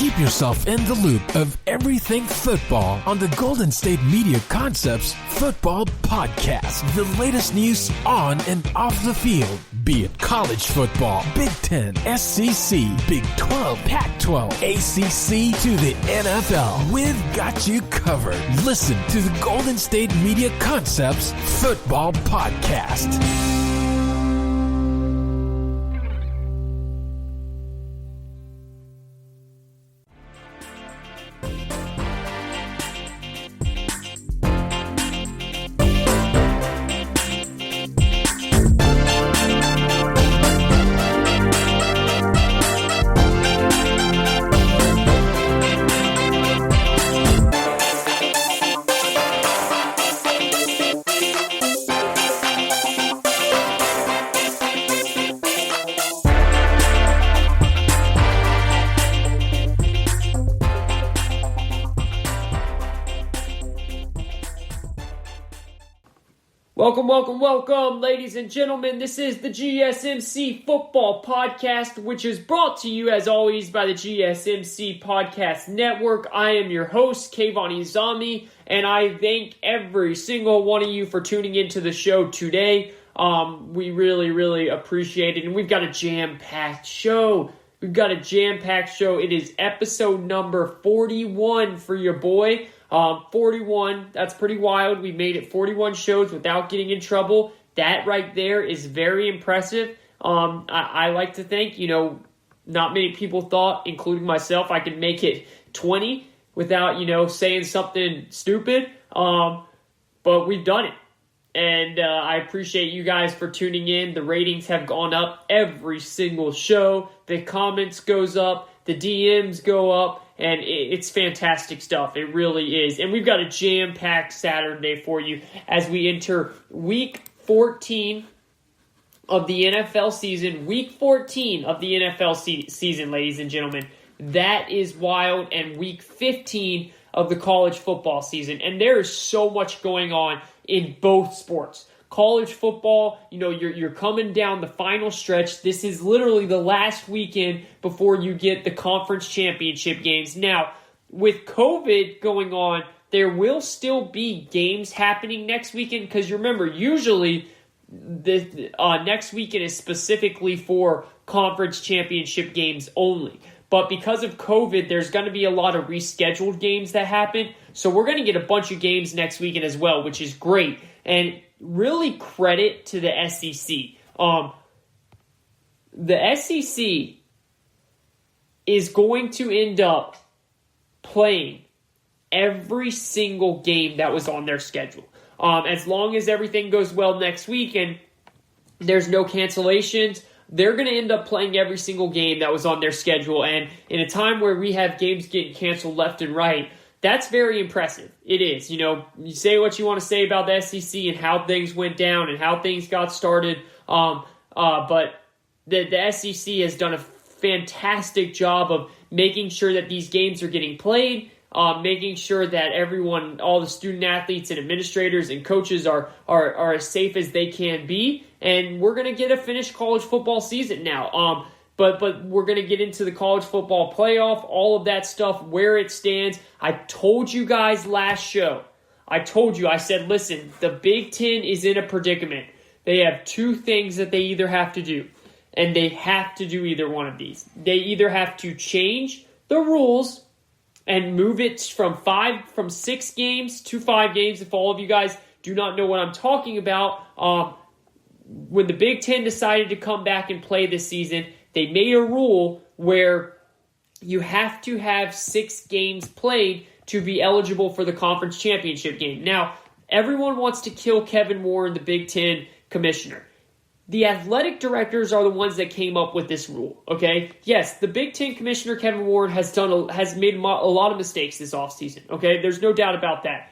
Keep yourself in the loop of everything football on the Golden State Media Concepts Football Podcast. The latest news on and off the field, be it college football, Big Ten, SEC, Big 12, Pac-12, ACC to the NFL. We've got you covered. Listen to the Golden State Media Concepts Football Podcast. Welcome, ladies and gentlemen. This is the GSMC Football Podcast, which is brought to you, as always, by the GSMC Podcast Network. I am your host, Kayvon, and I thank every single one of you for tuning into the show today. We really appreciate it, and we've got a jam-packed show. It is episode number 41 for your boy. 41, that's pretty wild. We made it 41 shows without getting in trouble. That right there is very impressive. I like to think, not many people thought, including myself, I could make it 20 without, saying something stupid. But we've done it. And I appreciate you guys for tuning in. The ratings have gone up every single show. The comments goes up. The DMs go up. And it's fantastic stuff. It really is. And we've got a jam-packed Saturday for you as we enter Week 14 of the NFL season. Week 14 of the NFL season, ladies and gentlemen. That is wild. And Week 15 of the college football season. And there is so much going on in both sports. College football, you're coming down the final stretch. This is literally the last weekend before you get the conference championship games. Now, with COVID going on, there will still be games happening next weekend because you remember, usually the next weekend is specifically for conference championship games only. But because of COVID, there's going to be a lot of rescheduled games that happen. So we're going to get a bunch of games next weekend as well, which is great. And really credit to the SEC. The SEC is going to end up playing every single game that was on their schedule. As long as everything goes well next week and there's no cancellations, they're going to end up playing every single game that was on their schedule. And in a time where we have games getting canceled left and right, that's very impressive. It is. You say what you want to say about the SEC and how things went down and how things got started. But the SEC has done a fantastic job of making sure that these games are getting played, making sure that everyone, all the student athletes and administrators and coaches are as safe as they can be. And we're going to get a finished college football season now. But we're going to get into the college football playoff, all of that stuff, where it stands. I told you guys last show. I said, listen, the Big Ten is in a predicament. They have two things that they either have to do, and they have to do either one of these. They either have to change the rules and move it from 6 games to 5 games. If all of you guys do not know what I'm talking about, when the Big Ten decided to come back and play this season, they made a rule where you have to have 6 games played to be eligible for the conference championship game. Now, everyone wants to kill Kevin Warren, the Big Ten commissioner. The athletic directors are the ones that came up with this rule, okay? Yes, the Big Ten commissioner, Kevin Warren, has made a lot of mistakes this offseason, okay? There's no doubt about that.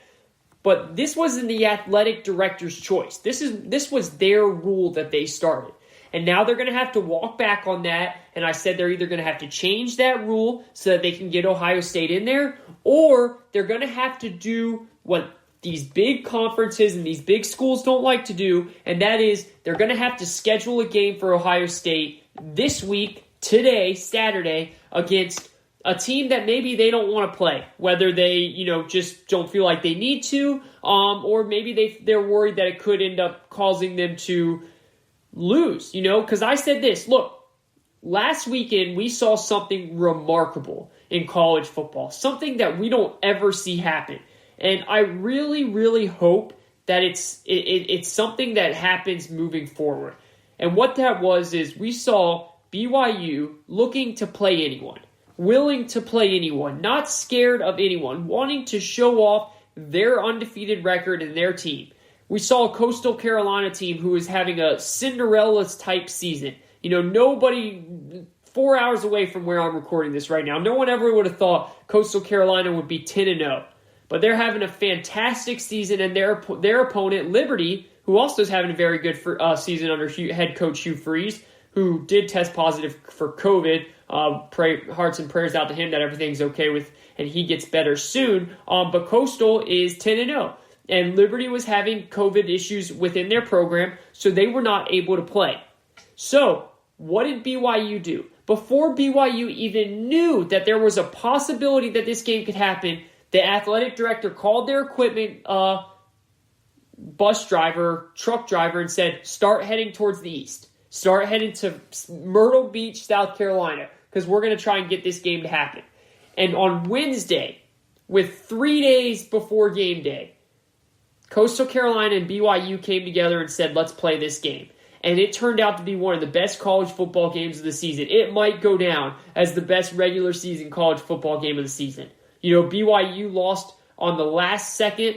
But this wasn't the athletic director's choice. This was their rule that they started. And now they're going to have to walk back on that. And I said they're either going to have to change that rule so that they can get Ohio State in there, or they're going to have to do what these big conferences and these big schools don't like to do, and that is they're going to have to schedule a game for Ohio State this week, today, Saturday, against a team that maybe they don't want to play, whether they, just don't feel like they need to, or maybe they're worried that it could end up causing them to lose, because I said this, look, last weekend we saw something remarkable in college football, something that we don't ever see happen. And I really, really hope that it's something that happens moving forward. And what that was is we saw BYU looking to play anyone, willing to play anyone, not scared of anyone, wanting to show off their undefeated record and their team. We saw a Coastal Carolina team who is having a Cinderella-type season. Nobody 4 hours away from where I'm recording this right now, no one ever would have thought Coastal Carolina would be 10-0. But they're having a fantastic season, and their opponent, Liberty, who also is having a very good season under head coach Hugh Freeze, who did test positive for COVID. Hearts and prayers out to him that everything's okay with and he gets better soon. But Coastal is 10-0. And Liberty was having COVID issues within their program, so they were not able to play. So, what did BYU do? Before BYU even knew that there was a possibility that this game could happen, the athletic director called their equipment truck driver, and said, start heading towards the east. Start heading to Myrtle Beach, South Carolina, because we're going to try and get this game to happen. And on Wednesday, with 3 days before game day, Coastal Carolina and BYU came together and said, let's play this game. And it turned out to be one of the best college football games of the season. It might go down as the best regular season college football game of the season. BYU lost on the last second,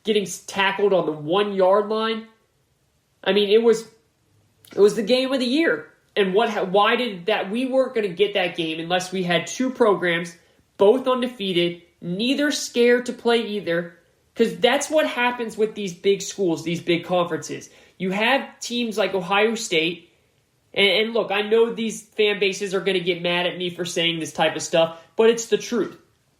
getting tackled on the 1 yard line. I mean, it was the game of the year. And why did that? We weren't going to get that game unless we had two programs, both undefeated, neither scared to play either. Because that's what happens with these big schools, these big conferences. You have teams like Ohio State, and look, I know these fan bases are going to get mad at me for saying this type of stuff, but it's the truth,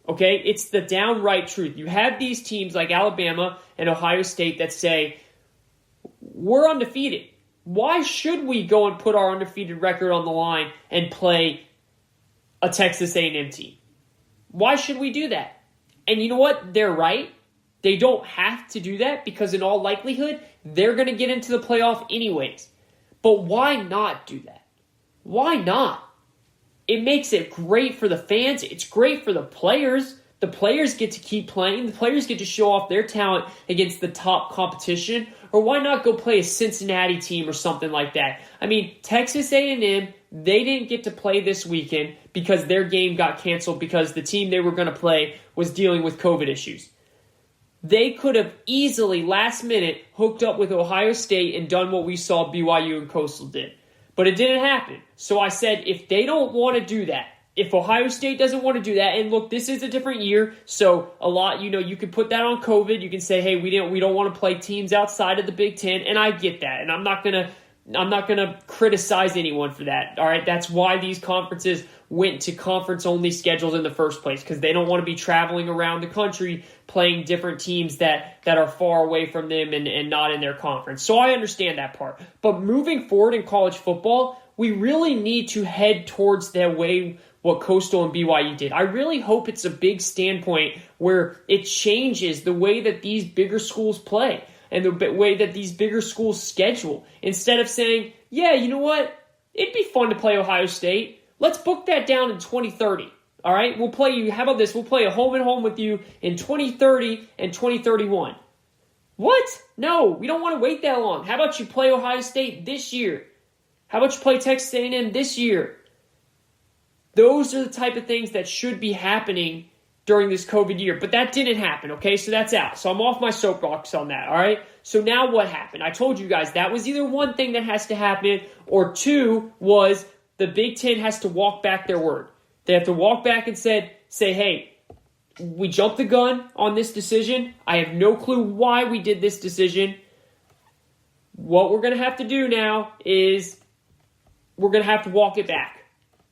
okay? It's the downright truth. You have these teams like Alabama and Ohio State that say, we're undefeated. Why should we go and put our undefeated record on the line and play a Texas A&M team? Why should we do that? And you know what? They're right. They don't have to do that because in all likelihood, they're going to get into the playoff anyways. But why not do that? Why not? It makes it great for the fans. It's great for the players. The players get to keep playing. The players get to show off their talent against the top competition. Or why not go play a Cincinnati team or something like that? I mean, Texas A&M, they didn't get to play this weekend because their game got canceled because the team they were going to play was dealing with COVID issues. They could have easily, last minute, hooked up with Ohio State and done what we saw BYU and Coastal did. But it didn't happen. So I said, if they don't want to do that, if Ohio State doesn't want to do that, and look, this is a different year, so a lot, you can put that on COVID. You can say, hey, we don't want to play teams outside of the Big Ten, and I get that, and I'm not gonna criticize anyone for that. All right, that's why these conferences went to conference-only schedules in the first place, because they don't want to be traveling around the country playing different teams that are far away from them and not in their conference. So I understand that part. But moving forward in college football, we really need to head towards the way what Coastal and BYU did. I really hope it's a big standpoint where it changes the way that these bigger schools play and the way that these bigger schools schedule. Instead of saying, yeah, you know what? It'd be fun to play Ohio State. Let's book that down in 2030. All right? We'll play you. How about this? We'll play a home and home with you in 2030 and 2031. What? No, we don't want to wait that long. How about you play Ohio State this year? How about you play Texas A&M this year? Those are the type of things that should be happening during this COVID year. But that didn't happen, okay? So that's out. So I'm off my soapbox on that, all right? So now what happened? I told you guys that was either one thing that has to happen or two was the Big Ten has to walk back their word. They have to walk back and say, hey, we jumped the gun on this decision. I have no clue why we did this decision. What we're going to have to do now is we're going to have to walk it back.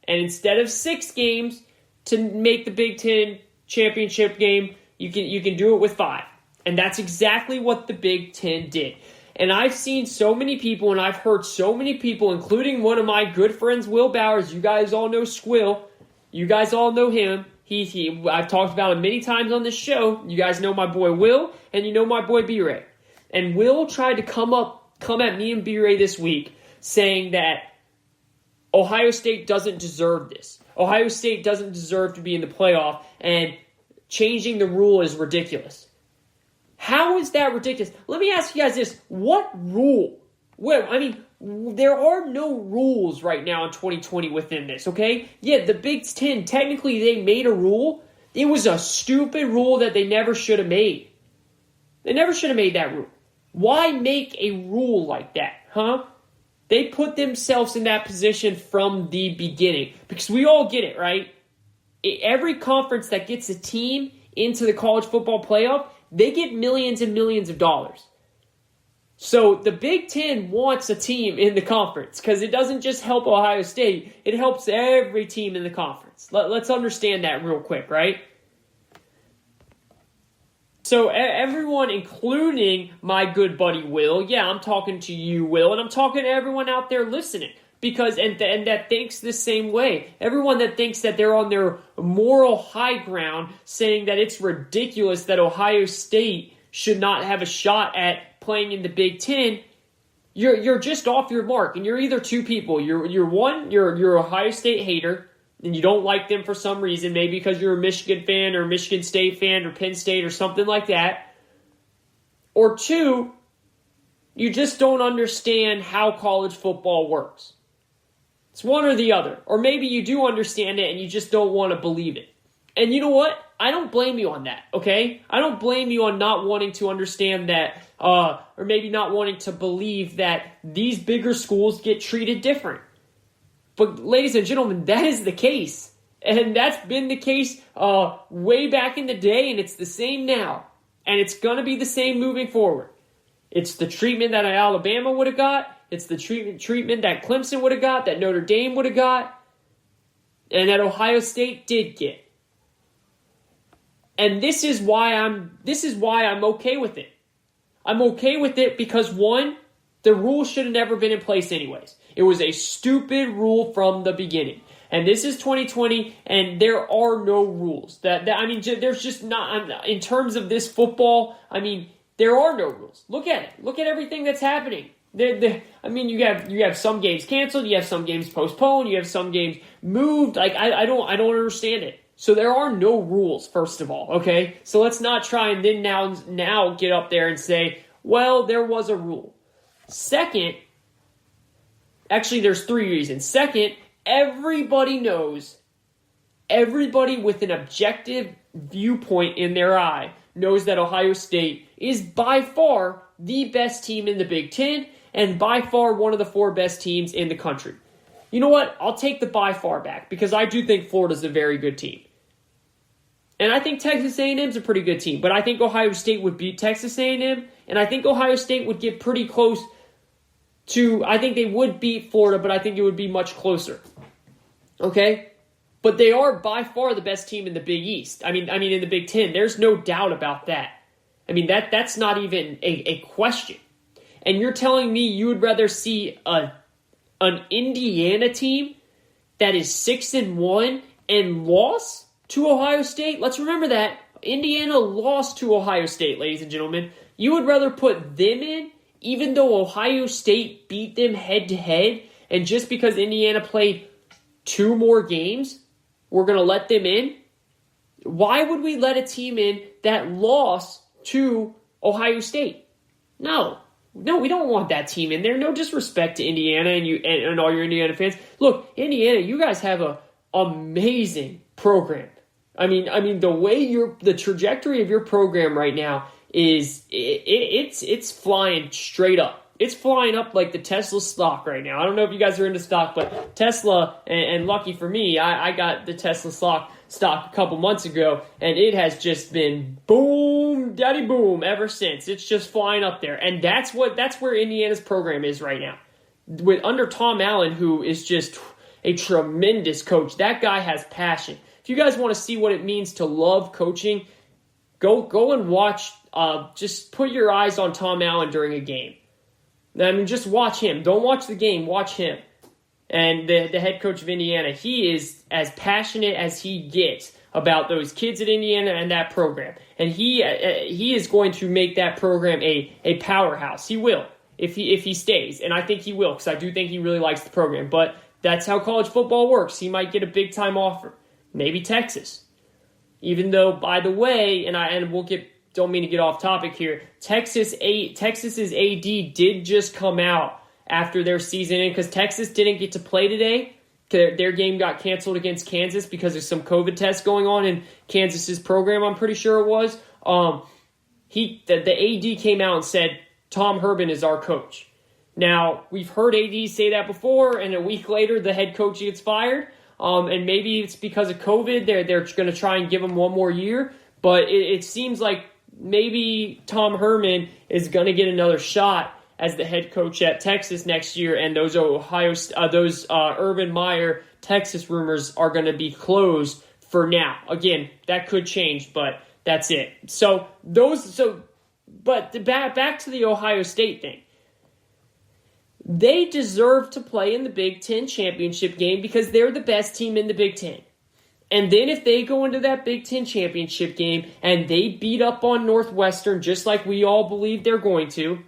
And instead of 6 games to make the Big Ten championship game, you can do it with 5. And that's exactly what the Big Ten did. And I've seen so many people, and I've heard so many people, including one of my good friends, Will Bowers, you guys all know Squill, You guys all know him. I've talked about him many times on this show. You guys know my boy Will, and you know my boy B-Ray. And Will tried to come at me and B-Ray this week saying that Ohio State doesn't deserve this. Ohio State doesn't deserve to be in the playoff, and changing the rule is ridiculous. How is that ridiculous? Let me ask you guys this. What rule? There are no rules right now in 2020 within this, okay? Yeah, the Big Ten, technically they made a rule. It was a stupid rule that they never should have made. They never should have made that rule. Why make a rule like that, huh? They put themselves in that position from the beginning. Because we all get it, right? Every conference that gets a team into the college football playoff, they get millions and millions of dollars. So the Big Ten wants a team in the conference because it doesn't just help Ohio State. It helps every team in the conference. Let's understand that real quick, right? So everyone, including my good buddy Will, yeah, I'm talking to you, Will, and I'm talking to everyone out there listening. Because and that thinks the same way. Everyone that thinks that they're on their moral high ground saying that it's ridiculous that Ohio State should not have a shot at playing in the Big Ten, you're just off your mark. And you're either two people. You're Ohio State hater, and you don't like them for some reason, maybe because you're a Michigan fan or a Michigan State fan or Penn State or something like that. Or two, you just don't understand how college football works. It's one or the other. Or maybe you do understand it and you just don't want to believe it. And you know what? I don't blame you on that, okay? I don't blame you on not wanting to understand that, or maybe not wanting to believe that these bigger schools get treated different. But ladies and gentlemen, that is the case. And that's been the case way back in the day, and it's the same now. And it's going to be the same moving forward. It's the treatment that Alabama would have got. It's the treatment that Clemson would have got, that Notre Dame would have got, and that Ohio State did get. And this is why I'm okay with it. I'm okay with it because, one, the rule should have never been in place anyways. It was a stupid rule from the beginning. And this is 2020, and there are no rules. There's just not, in terms of this football, there are no rules. Look at it. Look at everything that's happening. You have some games canceled, you have some games postponed, you have some games moved. I don't understand it. So there are no rules, first of all, okay? So let's not try and then now get up there and say, well, there was a rule. Second, actually there's three reasons. Second, everybody knows, everybody with an objective viewpoint in their eye knows that Ohio State is by far the best team in the Big Ten and by far one of the four best teams in the country. You know what? I'll take the by far back because I do think Florida's a very good team. And I think Texas A&M's a pretty good team, but I think Ohio State would beat Texas A&M, and I think Ohio State would get pretty close to, I think they would beat Florida, but I think it would be much closer. Okay? But they are by far the best team in the Big East. in the Big Ten. There's no doubt about that. That's not even a question. And you're telling me you would rather see an Indiana team that is 6-1 and lost to Ohio State? Let's remember that. Indiana lost to Ohio State, ladies and gentlemen. You would rather put them in, even though Ohio State beat them head-to-head, and just because Indiana played 2 more games, we're going to let them in? Why would we let a team in that lost to Ohio State? No, we don't want that team in there. No disrespect to Indiana and all your Indiana fans. Look, Indiana, you guys have an amazing program. The way the trajectory of your program right now is it's flying straight up. It's flying up like the Tesla stock right now. I don't know if you guys are into stock, but Tesla, and lucky for me, I got the Tesla stock a couple months ago, and it has just been boom, daddy boom ever since. It's just flying up there. And that's where Indiana's program is right now. Under Tom Allen, who is just a tremendous coach. That guy has passion. If you guys want to see what it means to love coaching, go and watch, just put your eyes on Tom Allen during a game. Just watch him. Don't watch the game, watch him. and the head coach of Indiana, he is as passionate as he gets about those kids at Indiana and that program. And he is going to make that program a powerhouse. He will if he stays, and I think he will because I do think he really likes the program. But that's how college football works. He might get a big time offer, maybe Texas. Even though, by the way, don't mean to get off topic here. Texas's AD did just come out after their season in because Texas didn't get to play today. Their game got canceled against Kansas because of some COVID tests going on in Kansas's program, I'm pretty sure it was. The AD came out and said, Tom Herman is our coach. Now, we've heard AD say that before, and a week later, the head coach gets fired. And maybe it's because of COVID. They're going to try and give him one more year. But it seems like maybe Tom Herman is going to get another shot as the head coach at Texas next year, and those Urban Meyer Texas rumors are going to be closed for now. Again, that could change, but that's it. But back to the Ohio State thing. They deserve to play in the Big Ten championship game because they're the best team in the Big Ten. And then if they go into that Big Ten championship game and they beat up on Northwestern just like we all believe they're going to,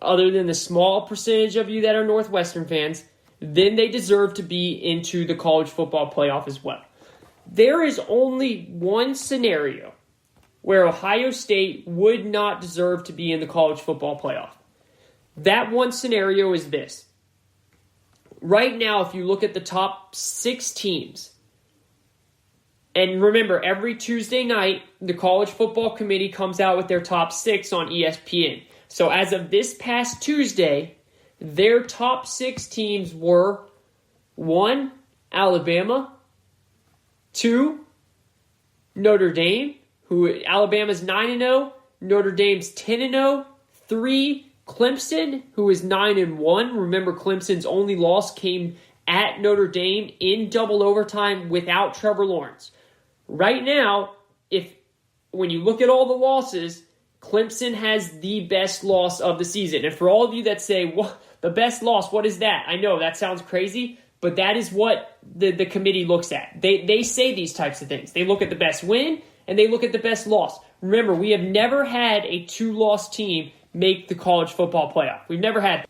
other than the small percentage of you that are Northwestern fans, then they deserve to be into the college football playoff as well. There is only one scenario where Ohio State would not deserve to be in the college football playoff. That one scenario is this. Right now, if you look at the top 6 teams, and remember, every Tuesday night, the College Football Committee comes out with their top 6 on ESPN. So as of this past Tuesday, their top 6 teams were 1, Alabama, 2, Notre Dame, who Alabama's 9-0, Notre Dame's 10-0, 3, Clemson, who is 9-1. Remember, Clemson's only loss came at Notre Dame in double overtime without Trevor Lawrence. Right now, when you look at all the losses, Clemson has the best loss of the season. And for all of you that say, well, the best loss, what is that? I know that sounds crazy, but that is what the committee looks at. They say these types of things. They look at the best win, and they look at the best loss. Remember, we have never had a 2-loss team make the college football playoff. We've never had.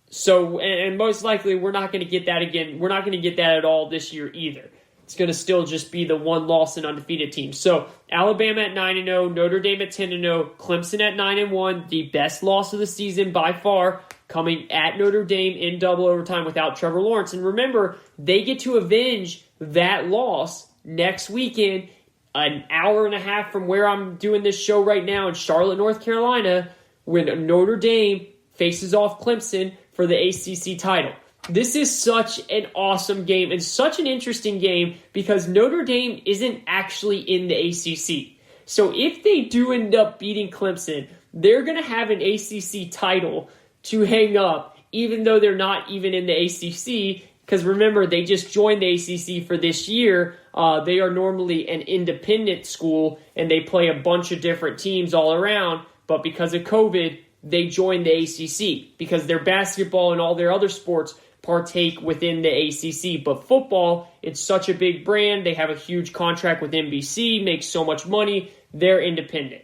So, and most likely, we're not going to get that again. We're not going to get that at all this year either. It's going to still just be the 1-loss and undefeated team. So, Alabama at 9-0, Notre Dame at 10-0, Clemson at 9-1, the best loss of the season by far, coming at Notre Dame in double overtime without Trevor Lawrence. And remember, they get to avenge that loss next weekend, an hour and a half from where I'm doing this show right now in Charlotte, North Carolina, when Notre Dame faces off Clemson for the ACC title. This is such an awesome game and such an interesting game because Notre Dame isn't actually in the ACC. So if they do end up beating Clemson, they're going to have an ACC title to hang up, even though they're not even in the ACC. Because remember, they just joined the ACC for this year. They are normally an independent school, and they play a bunch of different teams all around. But because of COVID, they joined the ACC because their basketball and all their other sports partake within the ACC. But football, it's such a big brand. They have a huge contract with NBC, make so much money. They're independent.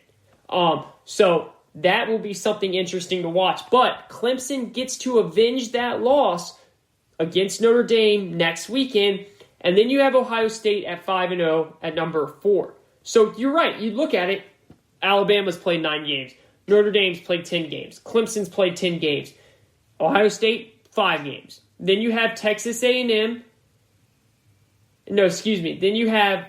So that will be something interesting to watch. But Clemson gets to avenge that loss against Notre Dame next weekend. And then you have Ohio State at 5-0 at number 4. So you're right. You look at it, Alabama's played 9 games. Notre Dame's played 10 games. Clemson's played 10 games. Ohio State, 5 games. Then you have Texas A&M. No, excuse me. Then you have,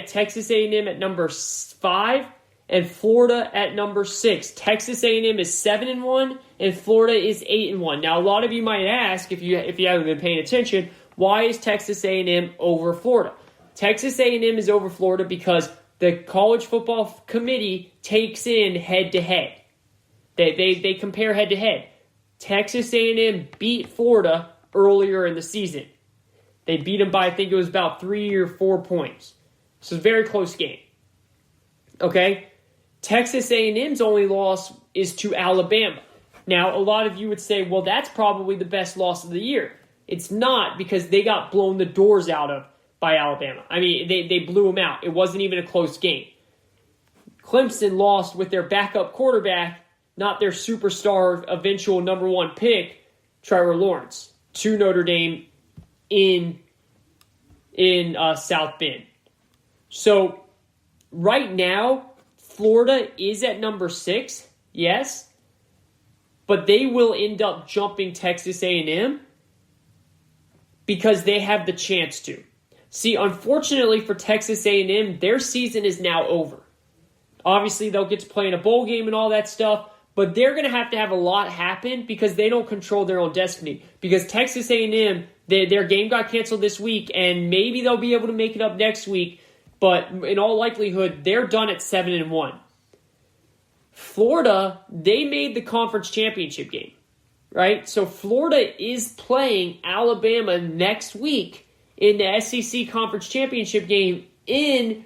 Texas A&M at number 5 and Florida at number 6. Texas A&M is 7-1 and Florida is 8-1. Now, a lot of you might ask, if you haven't been paying attention, why is Texas A&M over Florida? Texas A&M is over Florida because the College Football Committee takes in head-to-head. They compare head-to-head. Texas A&M beat Florida earlier in the season. They beat them by, I think it was about 3 or 4 points. So it's a very close game. Okay? Texas A&M's only loss is to Alabama. Now, a lot of you would say, well, that's probably the best loss of the year. It's not, because they got blown the doors out of by Alabama. I mean, they blew them out. It wasn't even a close game. Clemson lost with their backup quarterback, not their superstar eventual number one pick, Trevor Lawrence, to Notre Dame in South Bend. So right now, Florida is at number 6, yes, but they will end up jumping Texas A&M because they have the chance to. See, unfortunately for Texas A&M, their season is now over. Obviously, they'll get to play in a bowl game and all that stuff, but they're going to have a lot happen because they don't control their own destiny. Because Texas A&M, their game got canceled this week, and maybe they'll be able to make it up next week, but in all likelihood, they're done at 7-1. Florida, they made the conference championship game, right? So Florida is playing Alabama next week in the SEC Conference Championship game in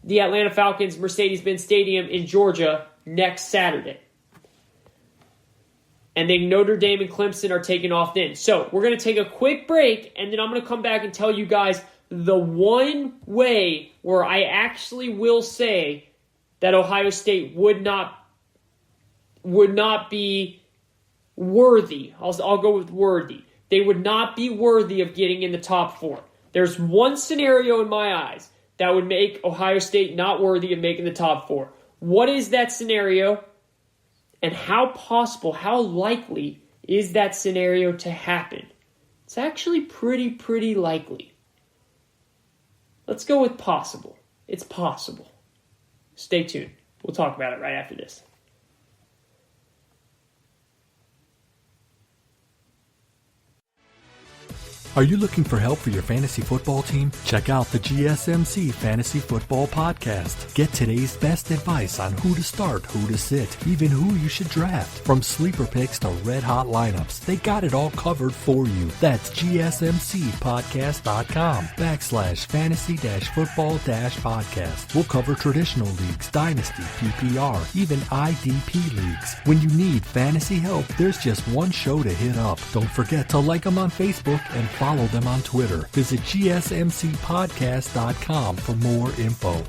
the Atlanta Falcons Mercedes-Benz Stadium in Georgia next Saturday. And then Notre Dame and Clemson are taking off then. So we're going to take a quick break, and then I'm going to come back and tell you guys the one way where I actually will say that Ohio State would not be worthy. I'll go with worthy. They would not be worthy of getting in the top 4. There's one scenario in my eyes that would make Ohio State not worthy of making the top 4. What is that scenario? And how possible, how likely is that scenario to happen? It's actually pretty likely. Let's go with possible. It's possible. Stay tuned. We'll talk about it right after this. Are you looking for help for your fantasy football team? Check out the GSMC Fantasy Football Podcast. Get today's best advice on who to start, who to sit, even who you should draft. From sleeper picks to red-hot lineups, they got it all covered for you. That's gsmcpodcast.com/fantasy-football-podcast. We'll cover traditional leagues, dynasty, PPR, even IDP leagues. When you need fantasy help, there's just one show to hit up. Don't forget to like them on Facebook and follow them on Twitter. Visit gsmcpodcast.com for more info.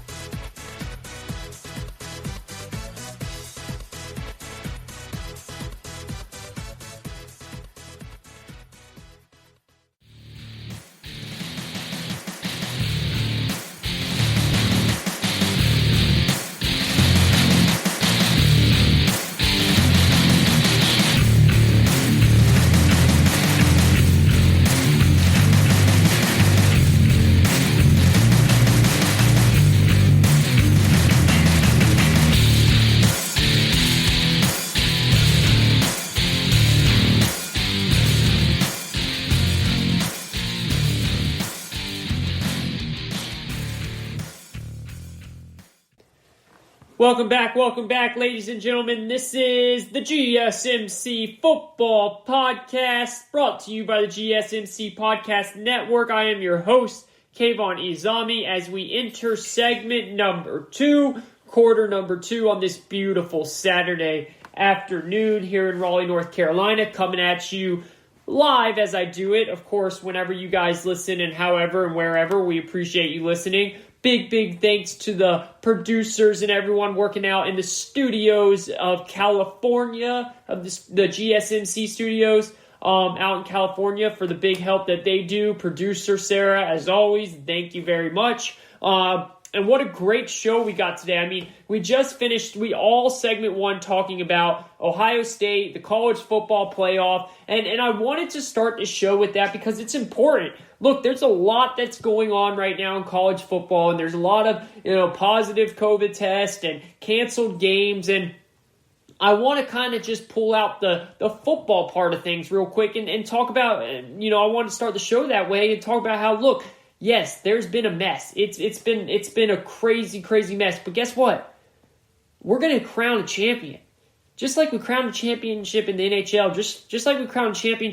Welcome back, ladies and gentlemen. This is the GSMC Football Podcast, brought to you by the GSMC Podcast Network. I am your host, Kayvon Izami, as we enter segment number 2, quarter number 2 on this beautiful Saturday afternoon here in Raleigh, North Carolina, coming at you live as I do it. Of course, whenever you guys listen and however and wherever, we appreciate you listening. Big thanks to the producers and everyone working out in the studios of California, of the GSMC studios out in California, for the big help that they do. Producer Sarah, as always, thank you very much. And what a great show we got today. I mean, we just finished, segment 1 talking about Ohio State, the college football playoff, and I wanted to start the show with that because it's important. Look, there's a lot that's going on right now in college football, and there's a lot of, positive COVID tests and canceled games, and I want to kind of just pull out the football part of things real quick and talk about, I want to start the show that way and talk about how, look, yes, there's been a mess. It's been a crazy mess, but guess what? We're going to crown a champion. Just like we crowned a championship in the NHL, just like we crowned a champion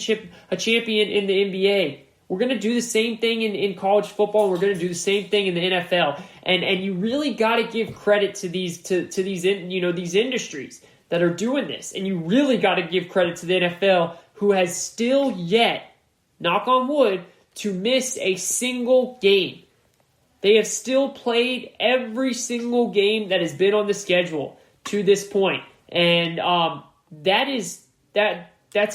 in the NBA. We're going to do the same thing in college football. We're going to do the same thing in the NFL. And you really got to give credit to these these industries that are doing this. And you really got to give credit to the NFL, who has still yet knock on wood, to miss a single game. They have still played every single game that has been on the schedule to this point. And that's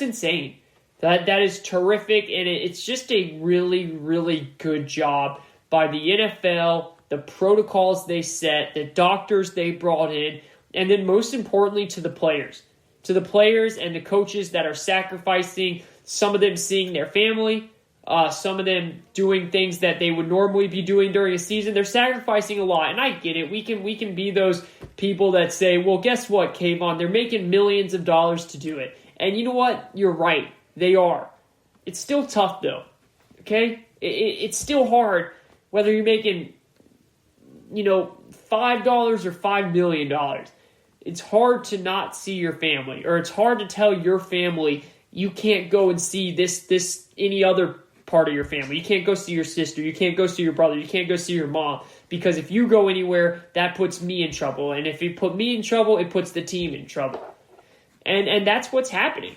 insane. That is terrific, and it's just a really, really good job by the NFL, the protocols they set, the doctors they brought in, and then most importantly to the players. To the players and the coaches that are sacrificing, some of them seeing their family, some of them doing things that they would normally be doing during a season. They're sacrificing a lot, and I get it. We can be those people that say, well, guess what, Kayvon? They're making millions of dollars to do it. And you know what? You're right. They are. It's still tough, though. Okay? It's still hard whether you're making, $5 or $5 million. It's hard to not see your family, or it's hard to tell your family you can't go and see this any other part of your family. You can't go see your sister. You can't go see your brother. You can't go see your mom. Because if you go anywhere, that puts me in trouble. And if you put me in trouble, it puts the team in trouble. And that's what's happening.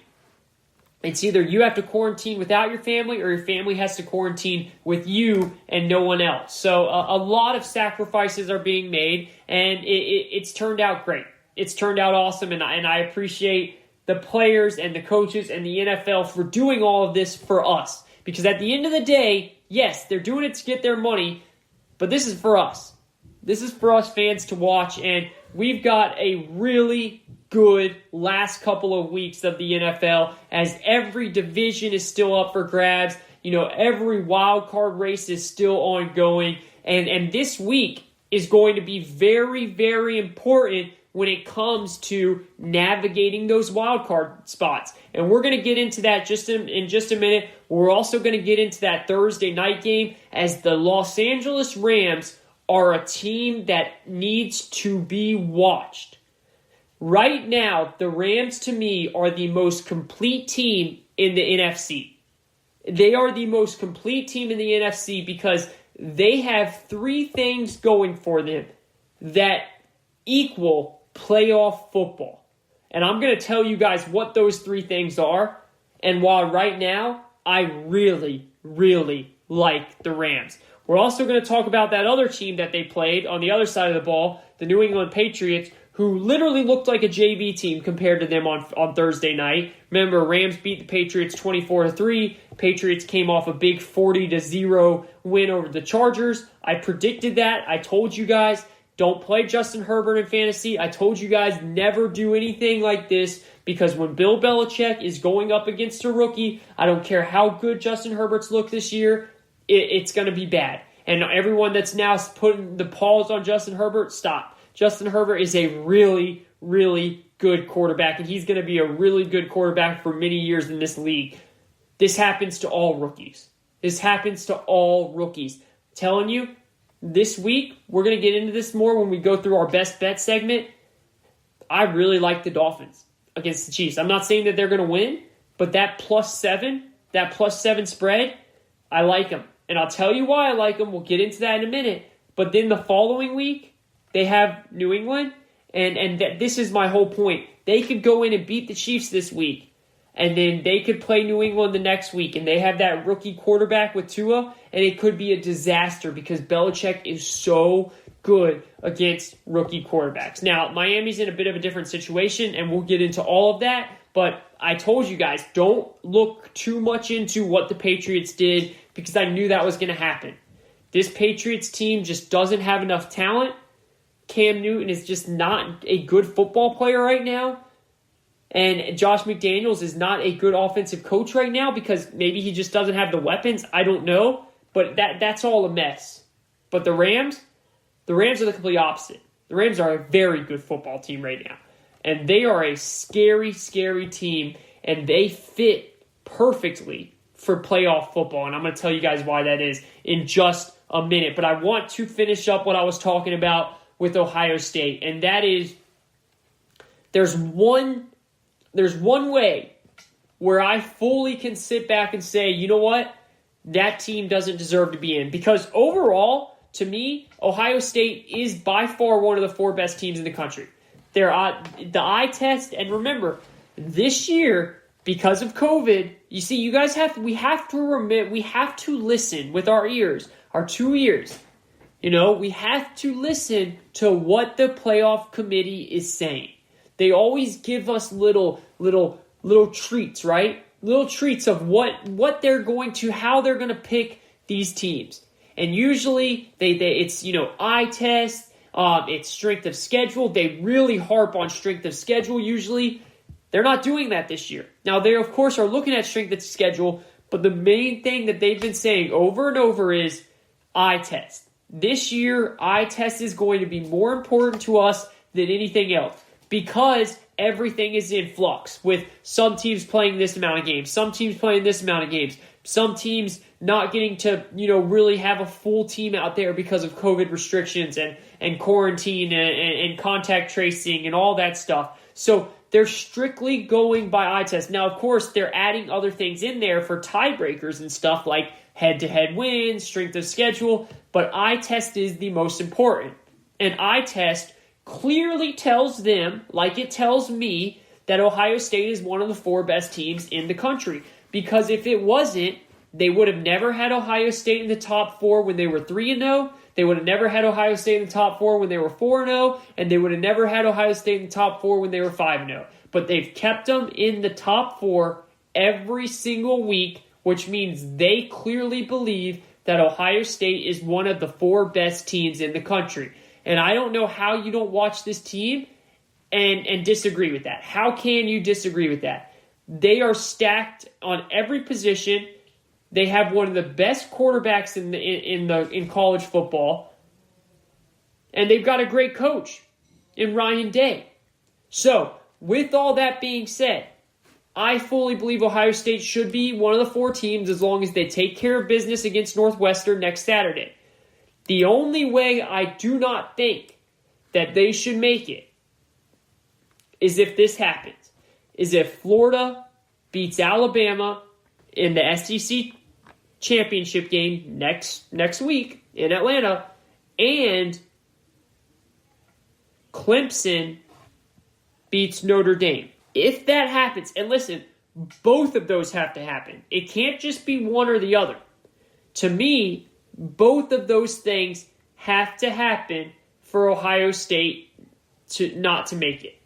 It's either you have to quarantine without your family, or your family has to quarantine with you and no one else. So a lot of sacrifices are being made, and it's turned out great. It's turned out awesome, and I appreciate the players and the coaches and the NFL for doing all of this for us. Because at the end of the day, yes, they're doing it to get their money, but this is for us. This is for us fans to watch, and we've got a really good last couple of weeks of the NFL as every division is still up for grabs. Every wild card race is still ongoing, and this week is going to be very, very important when it comes to navigating those wild card spots. And we're going to get into that in just a minute. We're also going to get into that Thursday night game, as the Los Angeles Rams are a team that needs to be watched. Right now, the Rams, to me, are the most complete team in the NFC. They are the most complete team in the NFC because they have three things going for them that equal playoff football. And I'm going to tell you guys what those three things are. And while right now, I really, really like the Rams. We're also going to talk about that other team that they played on the other side of the ball, the New England Patriots, who literally looked like a JV team compared to them on Thursday night. Remember, Rams beat the Patriots 24-3. Patriots came off a big 40-0 win over the Chargers. I predicted that. I told you guys, don't play Justin Herbert in fantasy. I told you guys, never do anything like this, because when Bill Belichick is going up against a rookie, I don't care how good Justin Herbert's looked this year, it's going to be bad. And everyone that's now putting the pause on Justin Herbert, stop. Justin Herbert is a really, really good quarterback, and he's going to be a really good quarterback for many years in this league. This happens to all rookies. I'm telling you, this week, we're going to get into this more when we go through our best bet segment. I really like the Dolphins against the Chiefs. I'm not saying that they're going to win, but that +7 spread, I like them. And I'll tell you why I like them. We'll get into that in a minute. But then the following week, they have New England, and this is my whole point. They could go in and beat the Chiefs this week, and then they could play New England the next week, and they have that rookie quarterback with Tua, and it could be a disaster because Belichick is so good against rookie quarterbacks. Now, Miami's in a bit of a different situation, and we'll get into all of that, but I told you guys, don't look too much into what the Patriots did because I knew that was going to happen. This Patriots team just doesn't have enough talent. Cam Newton is just not a good football player right now. And Josh McDaniels is not a good offensive coach right now because maybe he just doesn't have the weapons. I don't know. But that's all a mess. But the Rams are the complete opposite. The Rams are a very good football team right now. And they are a scary, scary team. And they fit perfectly for playoff football. And I'm going to tell you guys why that is in just a minute. But I want to finish up what I was talking about with Ohio State, and that is there's one way where I fully can sit back and say, you know what, that team doesn't deserve to be in. Because overall, to me, Ohio State is by far one of the four best teams in the country. They're the eye test, and remember, this year, because of COVID, You see, you guys we have to listen with our ears, our 2 ears. We have to listen to what the playoff committee is saying. They always give us little treats, right? Little treats of what they're going to, how they're going to pick these teams. And usually it's, eye test, it's strength of schedule. They really harp on strength of schedule usually. They're not doing that this year. Now, they, of course, are looking at strength of schedule, but the main thing that they've been saying over and over is eye test. This year, eye test is going to be more important to us than anything else because everything is in flux with some teams playing this amount of games, some teams playing this amount of games, some teams not getting to, really have a full team out there because of COVID restrictions and quarantine and contact tracing and all that stuff. So they're strictly going by eye test. Now, of course, they're adding other things in there for tiebreakers and stuff like head-to-head wins, strength of schedule, but eye test is the most important. And eye test clearly tells them, like it tells me, that Ohio State is one of the 4 best teams in the country. Because if it wasn't, they would have never had Ohio State in the top 4 when they were 3-0. They would have never had Ohio State in the top 4 when they were 4-0. And they would have never had Ohio State in the top 4 when they were 5-0. But they've kept them in the top 4 every single week, which means they clearly believe that Ohio State is one of the 4 best teams in the country. And I don't know how you don't watch this team and disagree with that. How can you disagree with that? They are stacked on every position. They have one of the best quarterbacks in college football. And they've got a great coach in Ryan Day. So, with all that being said, I fully believe Ohio State should be one of the 4 teams as long as they take care of business against Northwestern next Saturday. The only way I do not think that they should make it is if this happens. Is if Florida beats Alabama in the SEC championship game next week in Atlanta and Clemson beats Notre Dame. If that happens, and listen, both of those have to happen. It can't just be one or the other. To me, both of those things have to happen for Ohio State to not to make it.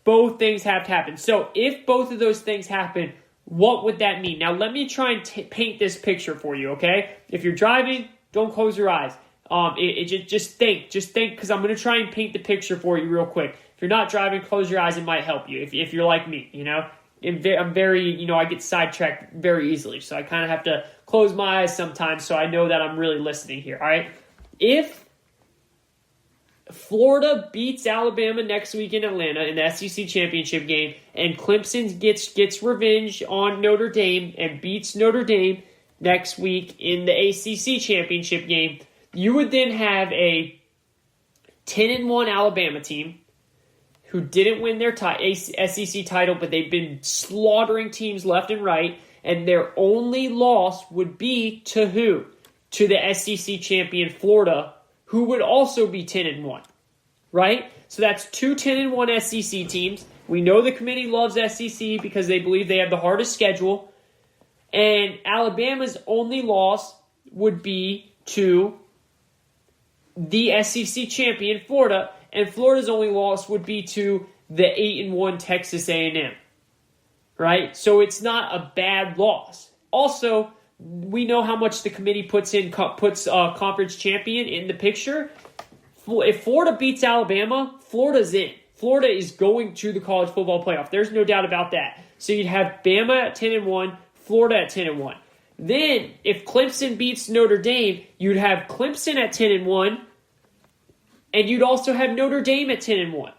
Both things have to happen. So if both of those things happen, what would that mean? Now, let me try and paint this picture for you, okay? If you're driving, don't close your eyes. Just think, because I'm going to try and paint the picture for you real quick. If you're not driving, close your eyes. It might help you if you're like me, I'm very, I get sidetracked very easily. So I kind of have to close my eyes sometimes so I know that I'm really listening here, all right? If Florida beats Alabama next week in Atlanta in the SEC championship game and Clemson gets revenge on Notre Dame and beats Notre Dame next week in the ACC championship game, you would then have a 10-1 Alabama team who didn't win their SEC title, but they've been slaughtering teams left and right, and their only loss would be to who? To the SEC champion Florida, who would also be 10-1, right? So that's 2 10-1 SEC teams. We know the committee loves SEC because they believe they have the hardest schedule, and Alabama's only loss would be to the SEC champion Florida, and Florida's only loss would be to the 8-1 Texas A&M, right? So it's not a bad loss. Also, we know how much the committee puts conference champion in the picture. If Florida beats Alabama, Florida's in. Florida is going to the college football playoff. There's no doubt about that. So you'd have Bama at 10-1, Florida at 10-1. Then, if Clemson beats Notre Dame, you'd have Clemson at 10-1, and you'd also have Notre Dame at 10-1.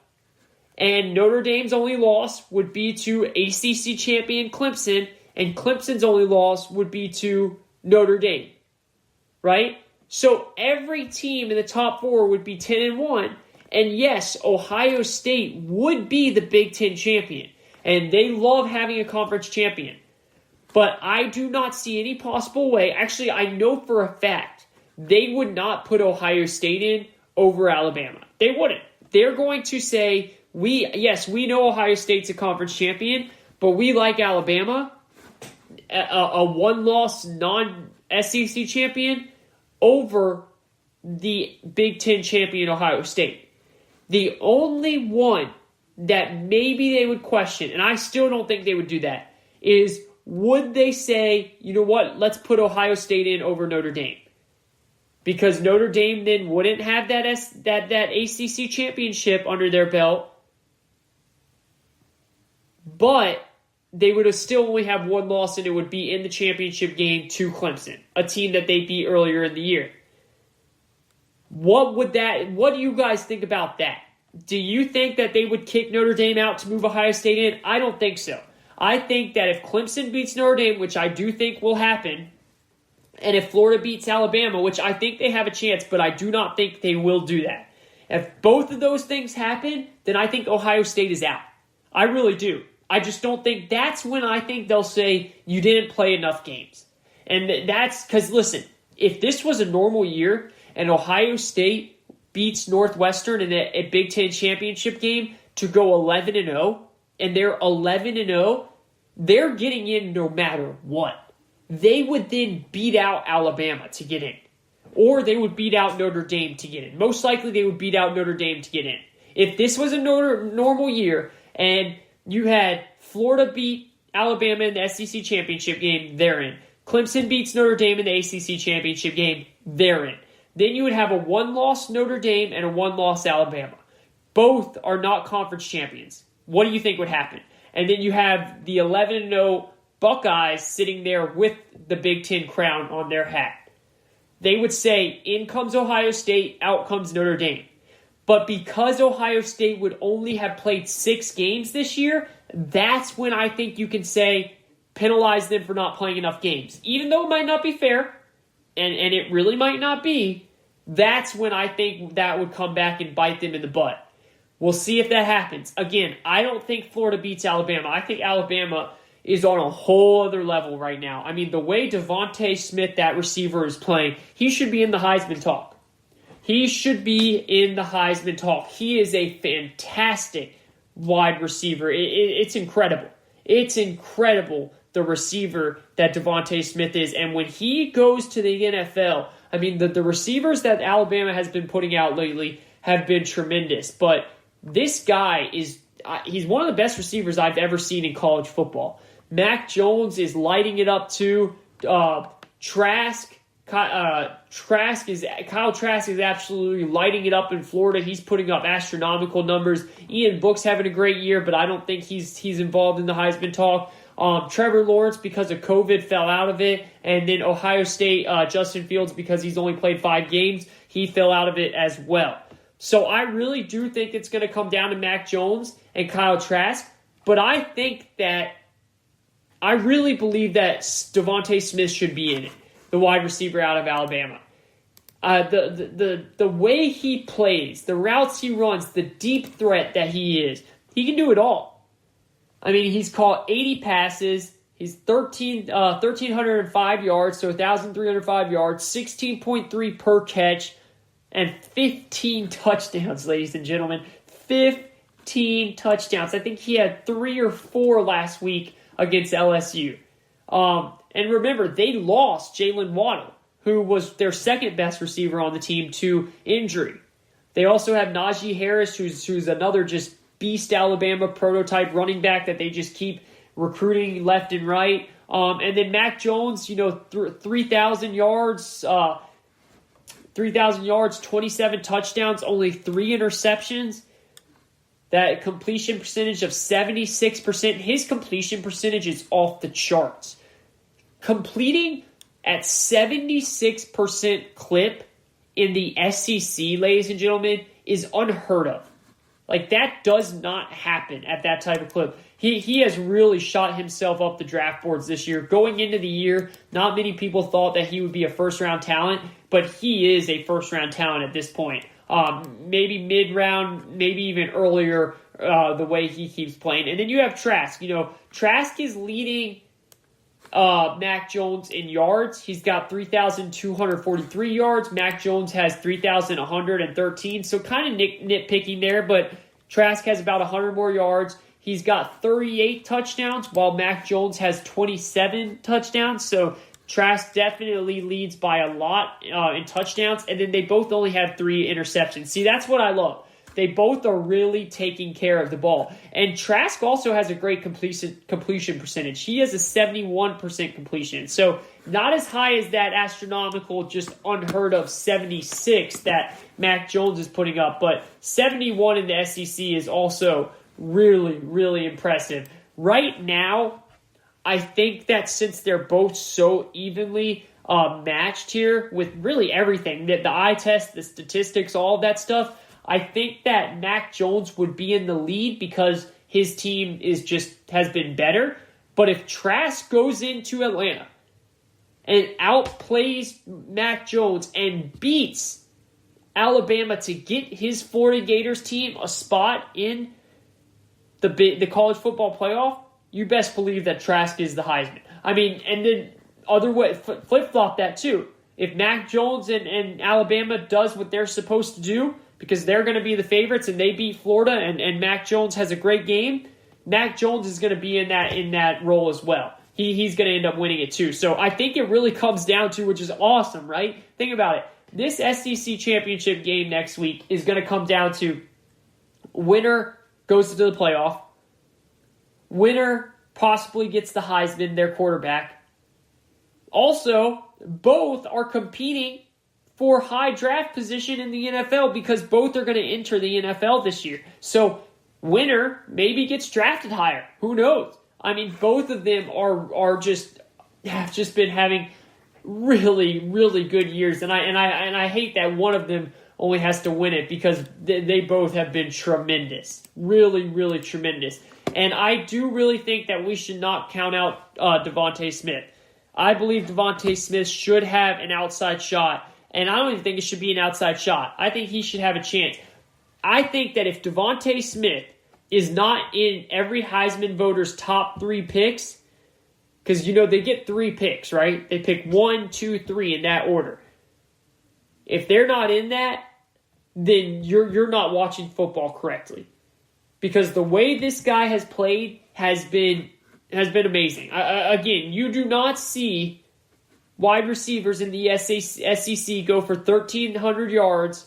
And Notre Dame's only loss would be to ACC champion Clemson, and Clemson's only loss would be to Notre Dame, right? So every team in the top 4 would be 10-1, and yes, Ohio State would be the Big Ten champion, and they love having a conference champion. But I do not see any possible way. Actually, I know for a fact they would not put Ohio State in over Alabama. They wouldn't. They're going to say, we know Ohio State's a conference champion, but we like Alabama. a one-loss non-SEC champion over the Big Ten champion Ohio State. The only one that maybe they would question, and I still don't think they would do that, is would they say, you know what, let's put Ohio State in over Notre Dame? Because Notre Dame then wouldn't have that ACC championship under their belt, but they would have still only have one loss, and it would be in the championship game to Clemson, a team that they beat earlier in the year. What do you guys think about that? Do you think that they would kick Notre Dame out to move Ohio State in? I don't think so. I think that if Clemson beats Notre Dame, which I do think will happen, and if Florida beats Alabama, which I think they have a chance, but I do not think they will do that. If both of those things happen, then I think Ohio State is out. I really do. I just don't think that's when I think they'll say you didn't play enough games. And that's because, listen, if this was a normal year and Ohio State beats Northwestern in a Big Ten championship game to go 11-0, and they're 11-0, they're getting in no matter what. They would then beat out Alabama to get in. Or they would beat out Notre Dame to get in. Most likely they would beat out Notre Dame to get in. If this was a normal year and you had Florida beat Alabama in the SEC championship game, they're in. Clemson beats Notre Dame in the ACC championship game, they're in. Then you would have a one-loss Notre Dame and a one-loss Alabama. Both are not conference champions. What do you think would happen? And then you have the 11-0 Buckeyes sitting there with the Big Ten crown on their hat. They would say, in comes Ohio State, out comes Notre Dame. But because Ohio State would only have played 6 games this year, that's when I think you can say, penalize them for not playing enough games. Even though it might not be fair, and it really might not be, that's when I think that would come back and bite them in the butt. We'll see if that happens. Again, I don't think Florida beats Alabama. I think Alabama is on a whole other level right now. I mean, the way Devontae Smith, that receiver, is playing, he should be in the Heisman talk. He should be in the Heisman talk. He is a fantastic wide receiver. It's incredible. It's incredible, the receiver that Devontae Smith is. And when he goes to the NFL, I mean, the receivers that Alabama has been putting out lately have been tremendous. But this guy he's one of the best receivers I've ever seen in college football. Mac Jones is lighting it up too. Trask. Kyle Trask is absolutely lighting it up in Florida. He's putting up astronomical numbers. Ian Book's having a great year, but I don't think he's involved in the Heisman talk. Trevor Lawrence, because of COVID, fell out of it. And then Ohio State, Justin Fields, because he's only played 5 games, he fell out of it as well. So I really do think it's going to come down to Mac Jones and Kyle Trask. But I really believe that Devontae Smith should be in it, the wide receiver out of Alabama. The way he plays, the routes he runs, the deep threat that he is, he can do it all. I mean, he's caught 80 passes. He's 1,305 yards, so 1,305 yards, 16.3 per catch, and 15 touchdowns, ladies and gentlemen. 15 touchdowns. I think he had 3 or 4 last week against LSU. And remember, they lost Jalen Waddle, who was their second best receiver on the team, to injury. They also have Najee Harris, who's another just beast Alabama prototype running back that they just keep recruiting left and right. And then Mac Jones, 3,000 yards, 27 touchdowns, only 3 interceptions. That completion percentage of 76%. His completion percentage is off the charts. Completing at 76% clip in the SEC, ladies and gentlemen, is unheard of. Like, that does not happen at that type of clip. He has really shot himself up the draft boards this year. Going into the year, not many people thought that he would be a first-round talent, but he is a first-round talent at this point. Maybe mid-round, maybe even earlier, the way he keeps playing. And then you have Trask. Trask is leading Mac Jones in yards. He's got 3,243 yards. Mac Jones has 3,113. So kind of nitpicking there, but Trask has about 100 more yards. He's got 38 touchdowns, while Mac Jones has 27 touchdowns. So Trask definitely leads by a lot in touchdowns. And then they both only have 3 interceptions. See, that's what I love. They both are really taking care of the ball. And Trask also has a great completion percentage. He has a 71% completion. So not as high as that astronomical, just unheard of 76 that Mac Jones is putting up. But 71 in the SEC is also really, really impressive. Right now, I think that since they're both so evenly matched here with really everything, the eye test, the statistics, all of that stuff, I think that Mac Jones would be in the lead because his team has been better. But if Trask goes into Atlanta and outplays Mac Jones and beats Alabama to get his Florida Gators team a spot in the college football playoff, you best believe that Trask is the Heisman. I mean, and then other way, flip-flop that too. If Mac Jones and Alabama does what they're supposed to do, because they're going to be the favorites and they beat Florida and Mac Jones has a great game, Mac Jones is going to be in that role as well. He's going to end up winning it too. So I think it really comes down to, which is awesome, right? Think about it. This SEC championship game next week is going to come down to winner goes to the playoff, winner possibly gets the Heisman, their quarterback. Also, both are competing for high draft position in the NFL because both are going to enter the NFL this year. So winner maybe gets drafted higher. Who knows? I mean, both of them have just been having really, really good years. And I hate that one of them only has to win it because they both have been tremendous. Really, really tremendous. And I do really think that we should not count out Devontae Smith. I believe Devontae Smith should have an outside shot. And I don't even think it should be an outside shot. I think he should have a chance. I think that if Devontae Smith is not in every Heisman voter's top 3 picks, because, they get 3 picks, right? They pick 1, 2, 3 in that order. If they're not in that, then you're not watching football correctly. Because the way this guy has played has been amazing. Again, you do not see wide receivers in the SEC go for 1,300 yards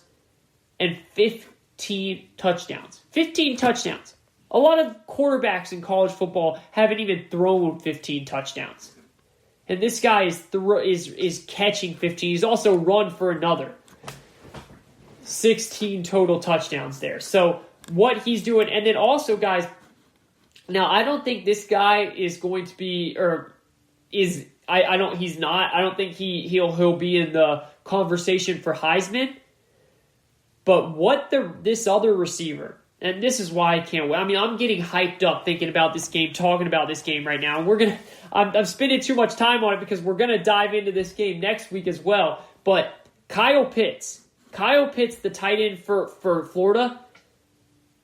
and 15 touchdowns. 15 touchdowns. A lot of quarterbacks in college football haven't even thrown 15 touchdowns. And this guy is catching 15. He's also run for another 16 total touchdowns there. So what he's doing, and then also, guys, now I don't think this guy is going to be, or is, he's not. I don't think he'll be in the conversation for Heisman. But what this other receiver, and this is why I can't wait. I mean, I'm getting hyped up thinking about this game, talking about this game right now. And I'm spending too much time on it because we're gonna dive into this game next week as well. But Kyle Pitts, the tight end for Florida,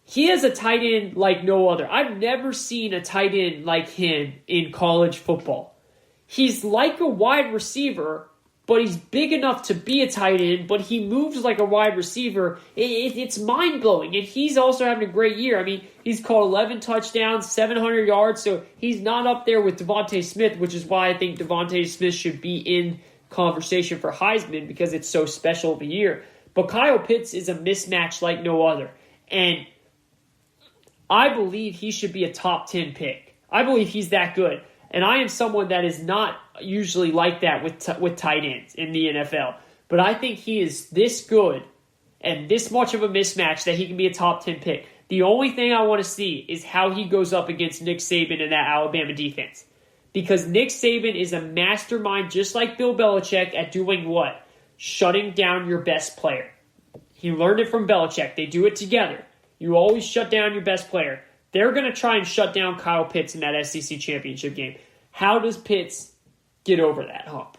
he is a tight end like no other. I've never seen a tight end like him in college football. He's like a wide receiver, but he's big enough to be a tight end, but he moves like a wide receiver. It's mind-blowing, and he's also having a great year. I mean, he's caught 11 touchdowns, 700 yards, so he's not up there with Devontae Smith, which is why I think Devontae Smith should be in conversation for Heisman because it's so special of a year. But Kyle Pitts is a mismatch like no other, and I believe he should be a top 10 pick. I believe he's that good. And I am someone that is not usually like that with tight ends in the NFL. But I think he is this good and this much of a mismatch that he can be a top 10 pick. The only thing I want to see is how he goes up against Nick Saban and that Alabama defense. Because Nick Saban is a mastermind, just like Bill Belichick, at doing what? Shutting down your best player. He learned it from Belichick. They do it together. You always shut down your best player. They're going to try and shut down Kyle Pitts in that SEC championship game. How does Pitts get over that hump?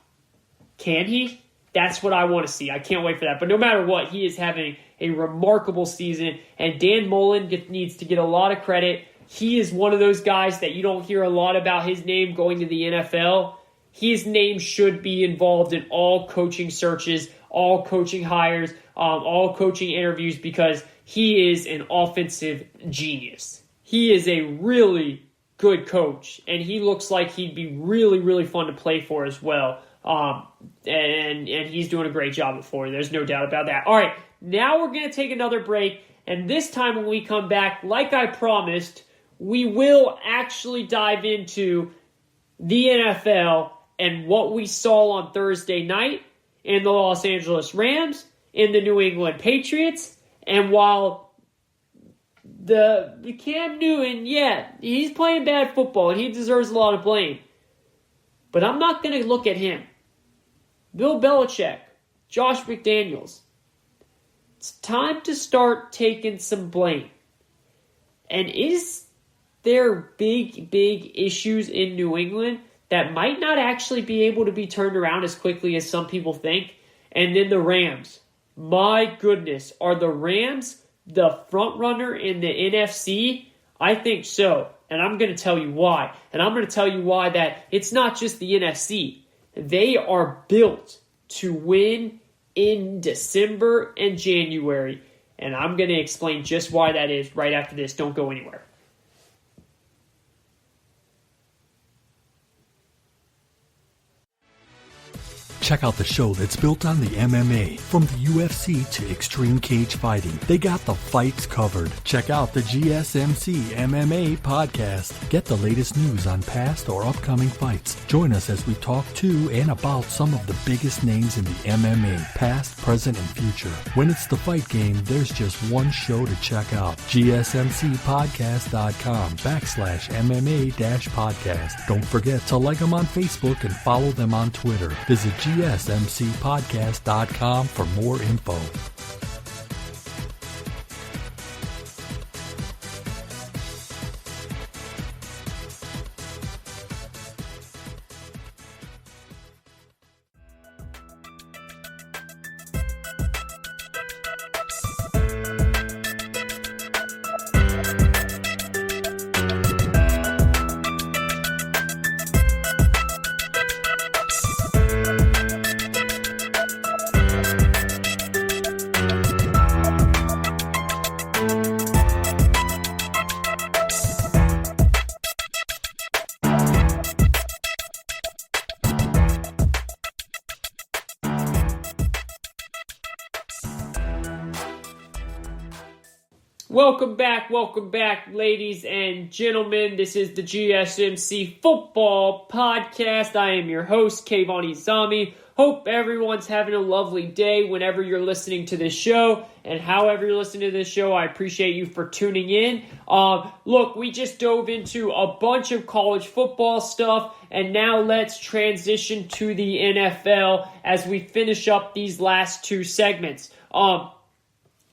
Can he? That's what I want to see. I can't wait for that. But no matter what, he is having a remarkable season. And Dan Mullen needs to get a lot of credit. He is one of those guys that you don't hear a lot about his name going to the NFL. His name should be involved in all coaching searches, all coaching hires, all coaching interviews because he is an offensive genius. he is a really good coach, and he looks like he'd be really, really fun to play for as well. And he's doing a great job at Florida. There's no doubt about that. All right, now we're going to take another break, and this time when we come back, like I promised, we will actually dive into the NFL and what we saw on Thursday night in the Los Angeles Rams, in the New England Patriots, and while the Cam Newton, he's playing bad football, and he deserves a lot of blame. But I'm not going to look at him. Bill Belichick, Josh McDaniels. It's time to start taking some blame. And is there big issues in New England that might not actually be able to be turned around as quickly as some people think? And then the Rams. My goodness, are the Rams the front runner in the NFC? I think so. And I'm going to tell you why. And I'm going to tell you why that it's not just the NFC. They are built to win in December and January. And I'm going to explain just why that is right after this. Don't go anywhere. Check out the show that's built on the MMA. From the UFC to extreme cage fighting, they got the fights covered. Check out the GSMC MMA podcast. Get the latest news on past or upcoming fights. Join us as we talk to and about some of the biggest names in the MMA, past, present, and future. When it's the fight game, there's just one show to check out. GSMCpodcast.com/MMA-podcast. Don't forget to like them on Facebook and follow them on Twitter. Visit GSMCpodcast.com for more info. Welcome back, ladies and gentlemen. This is the GSMC Football Podcast. I am your host, Kayvon. Hope everyone's having a lovely day whenever you're listening to this show, and however you're listening to this show, I appreciate you for tuning in. Look, we just dove into a bunch of college football stuff, and now let's transition to the NFL as we finish up these last two segments. A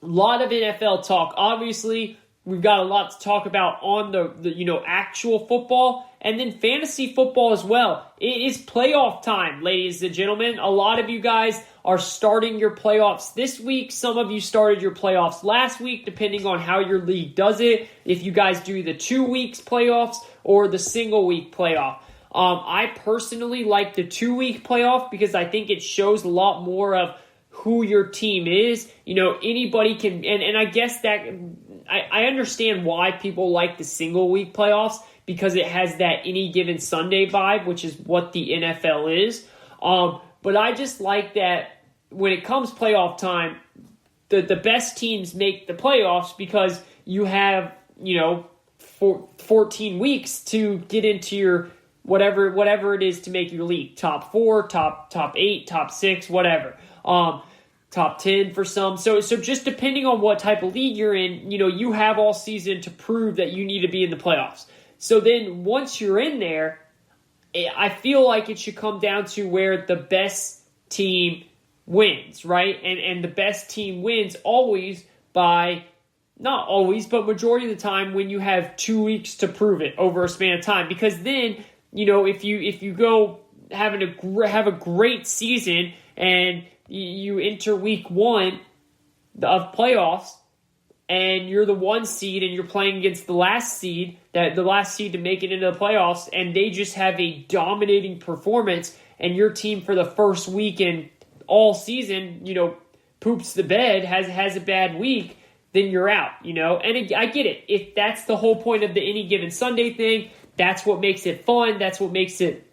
lot of NFL talk. Obviously, we've got a lot to talk about on the actual football, and then fantasy football as well. It is playoff time, ladies and gentlemen. A lot of you guys are starting your playoffs this week. Some of you started your playoffs last week, depending on how your league does it. If you guys do the 2 weeks playoffs or the single week playoff. I personally like the 2-week playoff because I think it shows a lot more of who your team is. Anybody can, and I guess that I understand why people like the single week playoffs, because it has that any given Sunday vibe, which is what the NFL is. But I just like that when it comes playoff time, the best teams make the playoffs because you have, 14 weeks to get into your whatever it is to make your league. Top 4, top 8, top 6, whatever. Top 10 for some. So just depending on what type of league you're in, you have all season to prove that you need to be in the playoffs. So then once you're in there, I feel like it should come down to where the best team wins, right? And the best team wins always by, not always, but majority of the time when you have 2 weeks to prove it over a span of time. Because then, if you go have a great season and you enter week 1 of playoffs and you're the 1 seed and you're playing against the last seed to make it into the playoffs, and they just have a dominating performance, and your team for the first week and all season, poops the bed, has a bad week, then you're out, And I get it. If that's the whole point of the Any Given Sunday thing, that's what makes it fun. That's what makes it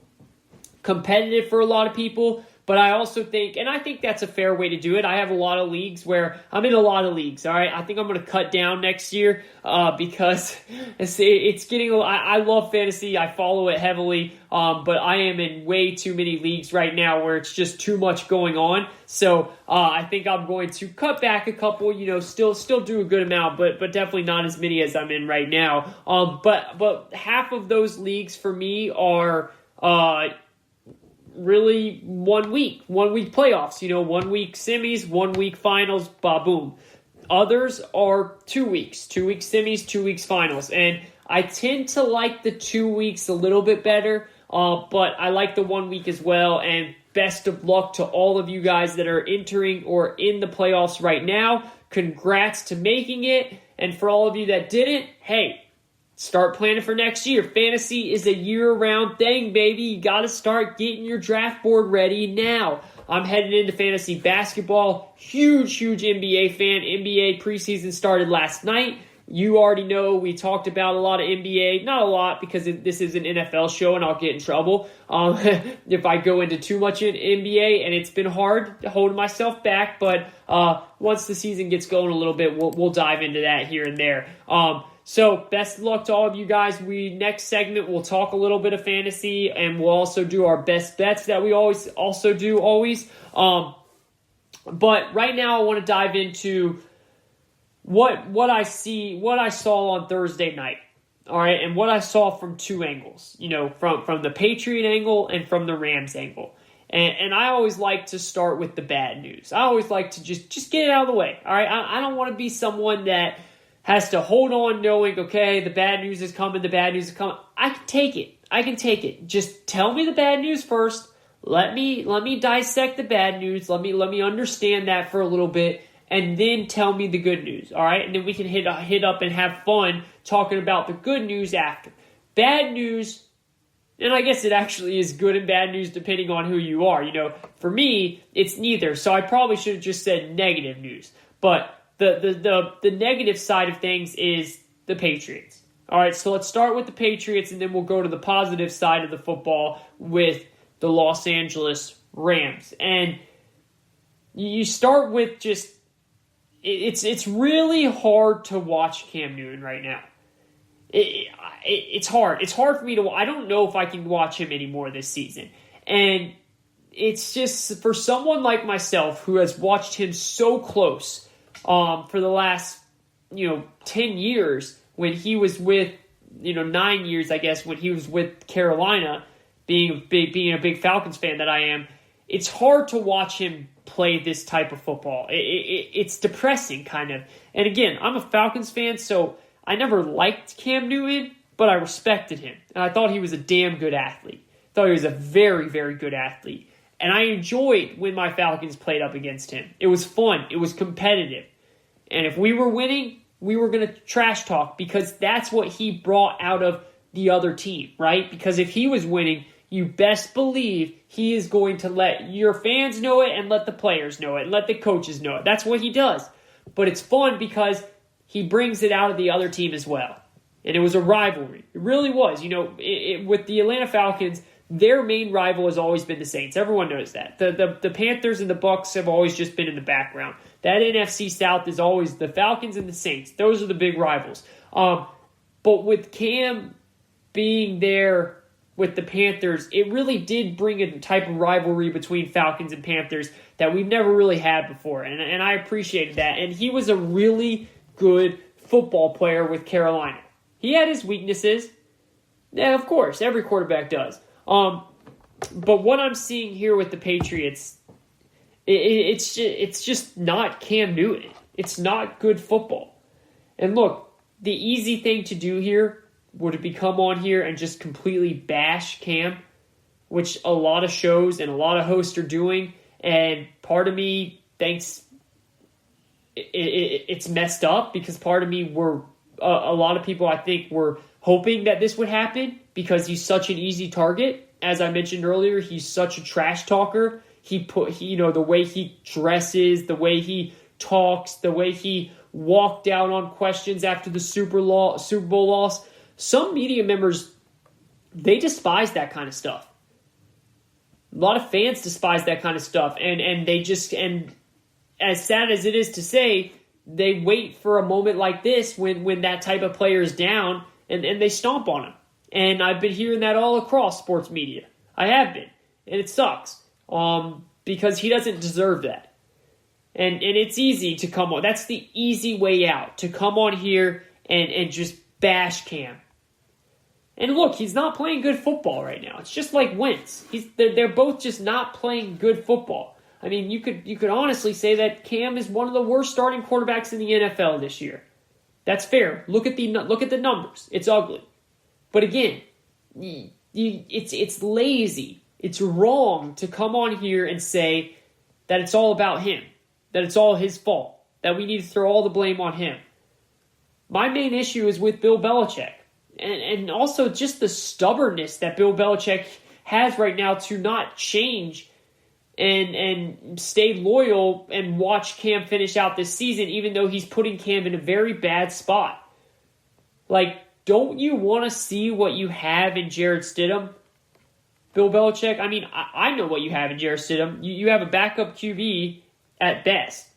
competitive for a lot of people. But I also think, and I think that's a fair way to do it. I have a lot of leagues where I'm in a lot of leagues. All right. I think I'm going to cut down next year because it's getting, I love fantasy. I follow it heavily. But I am in way too many leagues right now where it's just too much going on. So I think I'm going to cut back a couple, still do a good amount, but definitely not as many as I'm in right now. But half of those leagues for me are, really 1 week playoffs, 1 week semis, 1 week finals, boom. Others are 2 weeks, 2 week semis, 2 weeks finals. And I tend to like the 2 weeks a little bit better, but I like the 1 week as well. And best of luck to all of you guys that are entering or in the playoffs right now. Congrats to making it. And for all of you that didn't, hey, start planning for next year. Fantasy is a year-round thing, baby. You got to start getting your draft board ready now. I'm heading into fantasy basketball. Huge NBA fan. NBA preseason started last night. You already know we talked about a lot of NBA. Not a lot because this is an NFL show and I'll get in trouble if I go into too much in NBA. And it's been hard holding myself back. But once the season gets going a little bit, we'll dive into that here and there. So best of luck to all of you guys. Next segment, we'll talk a little bit of fantasy, and we'll also do our best bets that we always do. But right now, I want to dive into what I saw on Thursday night. All right, and what I saw from two angles. From the Patriot angle and from the Rams angle. And I always like to start with the bad news. I always like to just get it out of the way. All right, I don't want to be someone that has to hold on knowing, okay, the bad news is coming, I can take it. Just tell me the bad news first. Let me dissect the bad news. Let me understand that for a little bit, and then tell me the good news, all right? And then we can hit up and have fun talking about the good news after. Bad news, and I guess it actually is good and bad news depending on who you are. For me, it's neither, so I probably should have just said negative news. But the negative side of things is the Patriots. All right, so let's start with the Patriots, and then we'll go to the positive side of the football with the Los Angeles Rams. And you start with it's really hard to watch Cam Newton right now. It's hard. It's hard for me to. I don't know if I can watch him anymore this season, and it's just for someone like myself who has watched him so close. For the last, 10 years when he was with, 9 years, I guess, when he was with Carolina, being a big Falcons fan that I am, it's hard to watch him play this type of football. It's depressing, kind of. And again, I'm a Falcons fan, so I never liked Cam Newton, but I respected him. And I thought he was a damn good athlete. I thought he was a very, very good athlete. And I enjoyed when my Falcons played up against him. It was fun. It was competitive. And if we were winning, we were going to trash talk because that's what he brought out of the other team, right? Because if he was winning, you best believe he is going to let your fans know it and let the players know it and let the coaches know it. That's what he does. But it's fun because he brings it out of the other team as well. And it was a rivalry. It really was. With the Atlanta Falcons, their main rival has always been the Saints. Everyone knows that. The Panthers and the Bucs have always just been in the background. That NFC South is always the Falcons and the Saints. Those are the big rivals. But with Cam being there with the Panthers, it really did bring a type of rivalry between Falcons and Panthers that we've never really had before. And I appreciated that. And he was a really good football player with Carolina. He had his weaknesses. Yeah, of course. Every quarterback does. But what I'm seeing here with the Patriots, it's just not Cam Newton. It's not good football. And look, the easy thing to do here would be come on here and just completely bash Cam, which a lot of shows and a lot of hosts are doing. And part of me thinks it's messed up because part of me a lot of people I think were hoping that this would happen because he's such an easy target. As I mentioned earlier, he's such a trash talker. The way he dresses, the way he talks, the way he walked out on questions after the Super Bowl loss. Some media members, they despise that kind of stuff. A lot of fans despise that kind of stuff, and they just, and as sad as it is to say, they wait for a moment like this when that type of player is down, and they stomp on him. And I've been hearing that all across sports media. I have been, and it sucks because he doesn't deserve that. And it's easy to come on. That's the easy way out, to come on here and just bash Cam. And look, he's not playing good football right now. It's just like Wentz. They're both just not playing good football. I mean, you could honestly say that Cam is one of the worst starting quarterbacks in the NFL this year. That's fair. Look at the numbers. It's ugly. But again, it's lazy. It's wrong to come on here and say that it's all about him, that it's all his fault, that we need to throw all the blame on him. My main issue is with Bill Belichick. And also just the stubbornness that Bill Belichick has right now to not change and stay loyal and watch Cam finish out this season, even though he's putting Cam in a very bad spot. Like, don't you want to see what you have in Jarrett Stidham, Bill Belichick? I mean, I know what you have in Jarrett Stidham. You have a backup QB at best.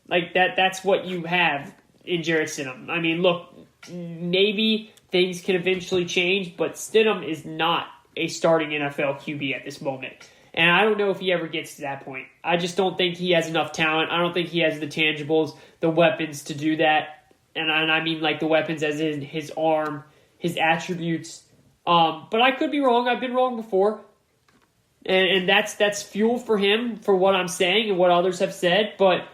Like, that's what you have in Jarrett Stidham. I mean, look, maybe things can eventually change, but Stidham is not a starting NFL QB at this moment. And I don't know if he ever gets to that point. I just don't think he has enough talent. I don't think he has the tangibles, the weapons to do that. And I mean like the weapons as in his arm, his attributes. But I could be wrong. I've been wrong before. And that's fuel for him for what I'm saying and what others have said. But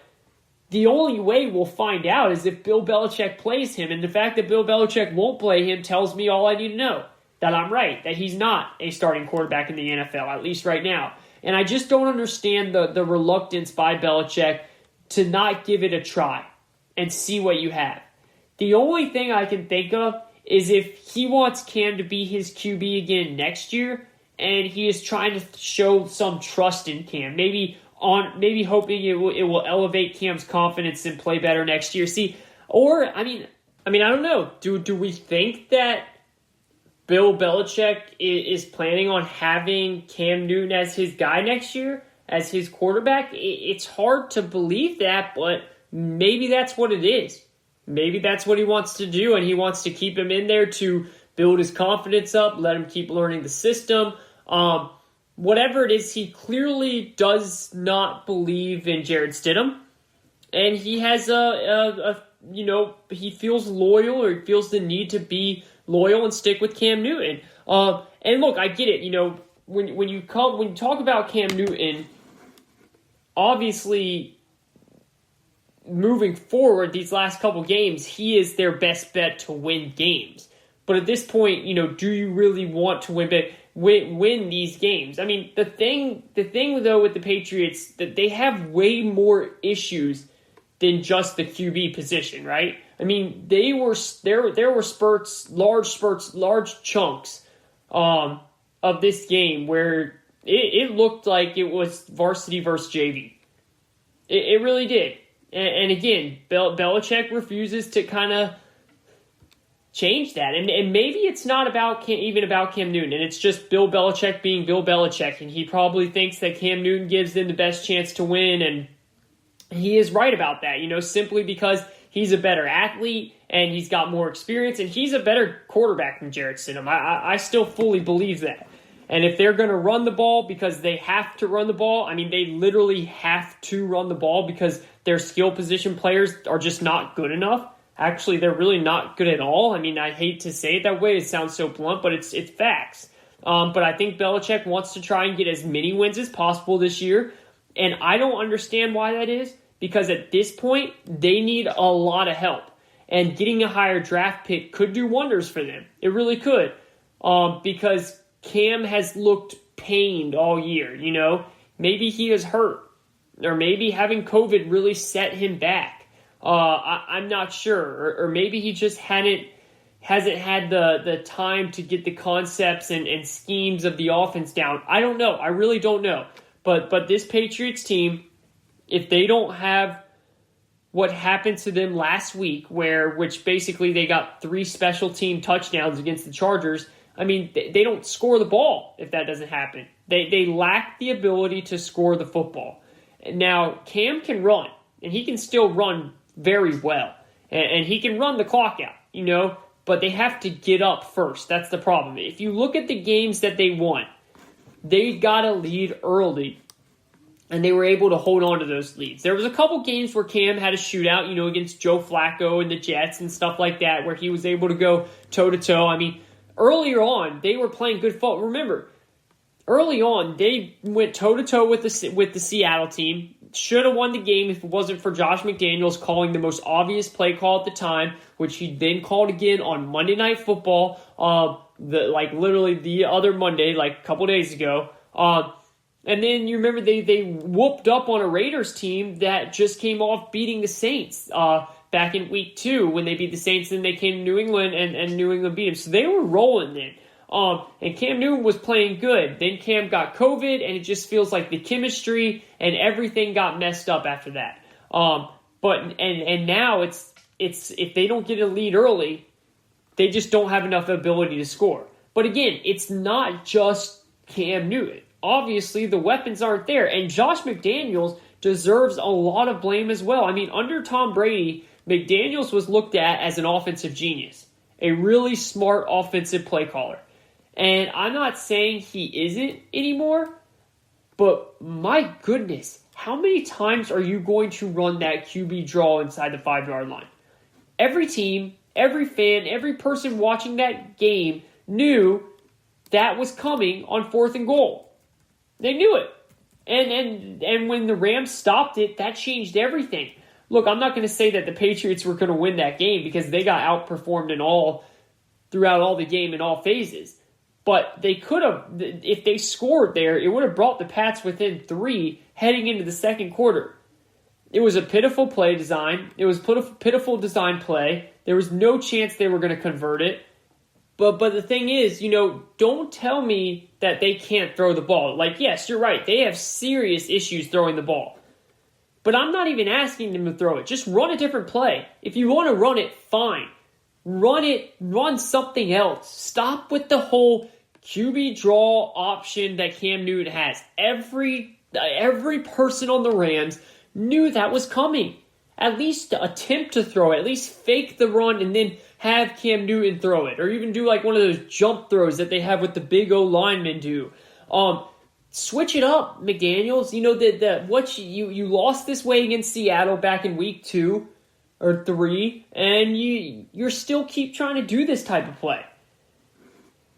the only way we'll find out is if Bill Belichick plays him. And the fact that Bill Belichick won't play him tells me all I need to know. That I'm right. That he's not a starting quarterback in the NFL, at least right now. And I just don't understand the reluctance by Belichick to not give it a try and see what you have. The only thing I can think of is if he wants Cam to be his QB again next year and he is trying to show some trust in Cam. Maybe hoping it will elevate Cam's confidence and play better next year. See, or I mean I don't know. Do we think that Bill Belichick is planning on having Cam Newton as his guy next year, as his quarterback? It's hard to believe that, but maybe that's what it is. Maybe that's what he wants to do, and he wants to keep him in there to build his confidence up, let him keep learning the system. Whatever it is, he clearly does not believe in Jarrett Stidham, and he has he feels loyal, or he feels the need to be loyal and stick with Cam Newton. And look, I get it. You know, when you talk about Cam Newton, obviously moving forward these last couple games, he is their best bet to win games. But at this point, do you really want to win these games? I mean, the thing though with the Patriots, that they have way more issues than just the QB position, right? I mean, there were large chunks of this game where it looked like it was varsity versus JV. It really did. And again, Belichick refuses to kind of change that. And maybe it's not even about Cam Newton, and it's just Bill Belichick being Bill Belichick, and he probably thinks that Cam Newton gives them the best chance to win, and he is right about that, simply because he's a better athlete and he's got more experience and he's a better quarterback than Jarrett Stidham. I still fully believe that. And if they're going to run the ball because they have to run the ball, I mean, they literally have to run the ball because their skill position players are just not good enough. Actually, they're really not good at all. I mean, I hate to say it that way. It sounds so blunt, but it's facts. But I think Belichick wants to try and get as many wins as possible this year. And I don't understand why that is, because at this point, they need a lot of help. And getting a higher draft pick could do wonders for them. It really could. Because Cam has looked pained all year, Maybe he is hurt. Or maybe having COVID really set him back. I'm not sure. Or maybe he just hasn't had the time to get the concepts and schemes of the offense down. I don't know. I really don't know. But this Patriots team, if they don't have what happened to them last week, which basically they got 3 special team touchdowns against the Chargers. I mean, they don't score the ball if that doesn't happen. They lack the ability to score the football. Now, Cam can run, and he can still run very well. And he can run the clock out, but they have to get up first. That's the problem. If you look at the games that they won, they got a lead early, and they were able to hold on to those leads. There was a couple games where Cam had a shootout, against Joe Flacco and the Jets and stuff like that, where he was able to go toe-to-toe. I mean, earlier on, they were playing good football. Remember, early on, they went toe-to-toe with the Seattle team. Should have won the game if it wasn't for Josh McDaniels calling the most obvious play call at the time, which he then called again on Monday Night Football, literally the other Monday, a couple days ago. And then you remember they whooped up on a Raiders team that just came off beating the Saints back in week 2 when they beat the Saints. Then they came to New England and New England beat them. So they were rolling then. And Cam Newton was playing good. Then Cam got COVID, and it just feels like the chemistry and everything got messed up after that. But now it's if they don't get a lead early, they just don't have enough ability to score. But again, it's not just Cam Newton. Obviously, the weapons aren't there, and Josh McDaniels deserves a lot of blame as well. I mean, under Tom Brady, McDaniels was looked at as an offensive genius, a really smart offensive play caller. And I'm not saying he isn't anymore, but my goodness, how many times are you going to run that QB draw inside the 5-yard line? Every team, every fan, every person watching that game knew that was coming on 4th and goal. They knew it. And when the Rams stopped it, that changed everything. Look, I'm not going to say that the Patriots were going to win that game because they got outperformed throughout all the game in all phases. But they could have, if they scored there, it would have brought the Pats within 3 heading into the second quarter. It was a pitiful play design. It was pitiful design play. There was no chance they were going to convert it. But the thing is, don't tell me that they can't throw the ball. Yes, you're right. They have serious issues throwing the ball. But I'm not even asking them to throw it. Just run a different play. If you want to run it, fine. Run something else. Stop with the whole QB draw option that Cam Newton has. Every person on the Rams knew that was coming. At least attempt to throw it. At least fake the run and then have Cam Newton throw it. Or even do one of those jump throws that they have with the big O linemen do. Switch it up, McDaniels. You lost this way against Seattle back in week 2 or 3, and you're still keep trying to do this type of play.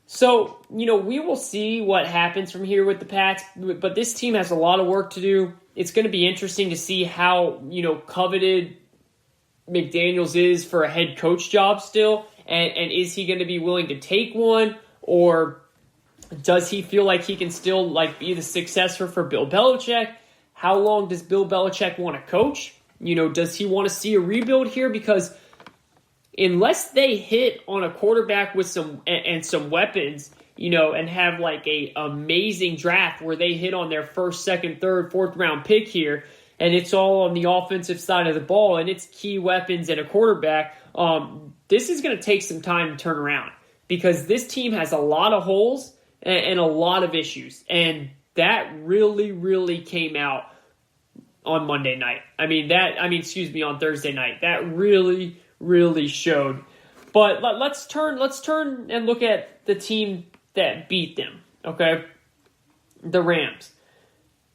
So, we will see what happens from here with the Pats, but this team has a lot of work to do. It's going to be interesting to see how, coveted McDaniels is for a head coach job still, and is he going to be willing to take one, or does he feel like he can still be the successor for Bill Belichick? How long does Bill Belichick want to coach? Does he want to see a rebuild here? Because unless they hit on a quarterback with some weapons, and have a amazing draft where they hit on their first, second, third, fourth round pick here, and it's all on the offensive side of the ball, and it's key weapons and a quarterback, this is going to take some time to turn around because this team has a lot of holes and a lot of issues, and that really, really came out on Monday night. On Thursday night. That really, really showed. But let's turn and look at the team that beat them, okay? The Rams.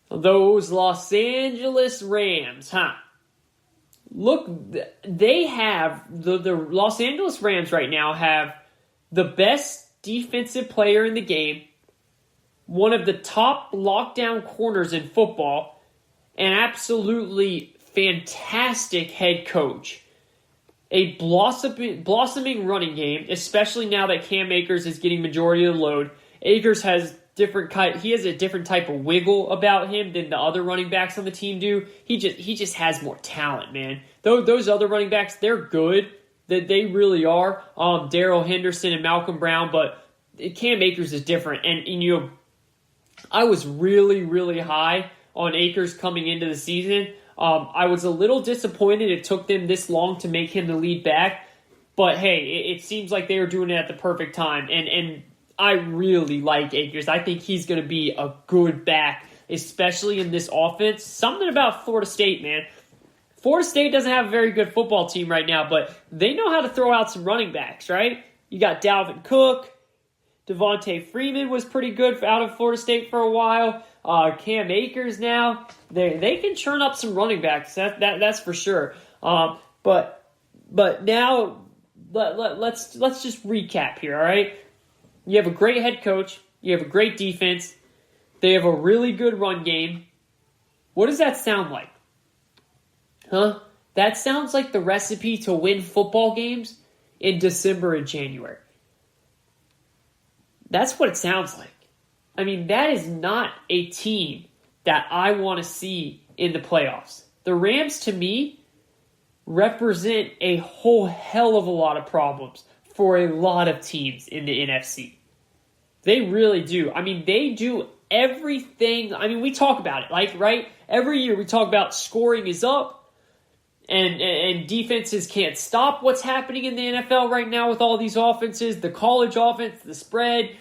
Those Los Angeles Rams, huh? Look, they have, the Los Angeles Rams right now have the best defensive player in the game, one of the top lockdown corners in football, an absolutely fantastic head coach, a blossoming running game, especially now that Cam Akers is getting majority of the load. Akers has a different type of wiggle about him than the other running backs on the team do. He just has more talent, man. Those other running backs, they're good. They really are. Darrell Henderson and Malcolm Brown, but Cam Akers is different. And I was really, really high on Akers coming into the season. I was a little disappointed it took them this long to make him the lead back, but hey, it seems like they were doing it at the perfect time, and I really like Akers. I think he's going to be a good back, especially in this offense. Something about Florida State, man. Florida State doesn't have a very good football team right now, but they know how to throw out some running backs, right? You got Dalvin Cook. Devontae Freeman was pretty good out of Florida State for a while. Cam Akers now. They can churn up some running backs, that's for sure. But now let's just recap here, all right? You have a great head coach. You have a great defense. They have a really good run game. What does that sound like? Huh? That sounds like the recipe to win football games in December and January. That's what it sounds like. I mean, that is not a team that I want to see in the playoffs. The Rams, to me, represent a whole hell of a lot of problems for a lot of teams in the NFC. They really do. I mean, they do everything. I mean, we talk about it, like, right? Every year we talk about scoring is up, and defenses can't stop what's happening in the NFL right now with all these offenses, the college offense, the spread,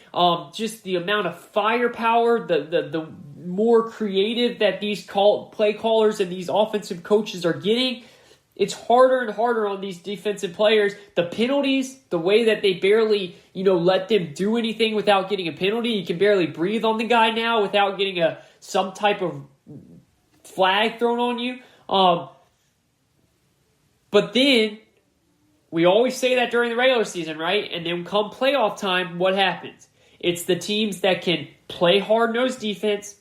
just the amount of firepower, the more creative that these play callers and these offensive coaches are getting. It's harder and harder on these defensive players. The penalties, the way that they barely, let them do anything without getting a penalty. You can barely breathe on the guy now without getting some type of flag thrown on you. But then, we always say that during the regular season, right? And then come playoff time, what happens? It's the teams that can play hard-nosed defense,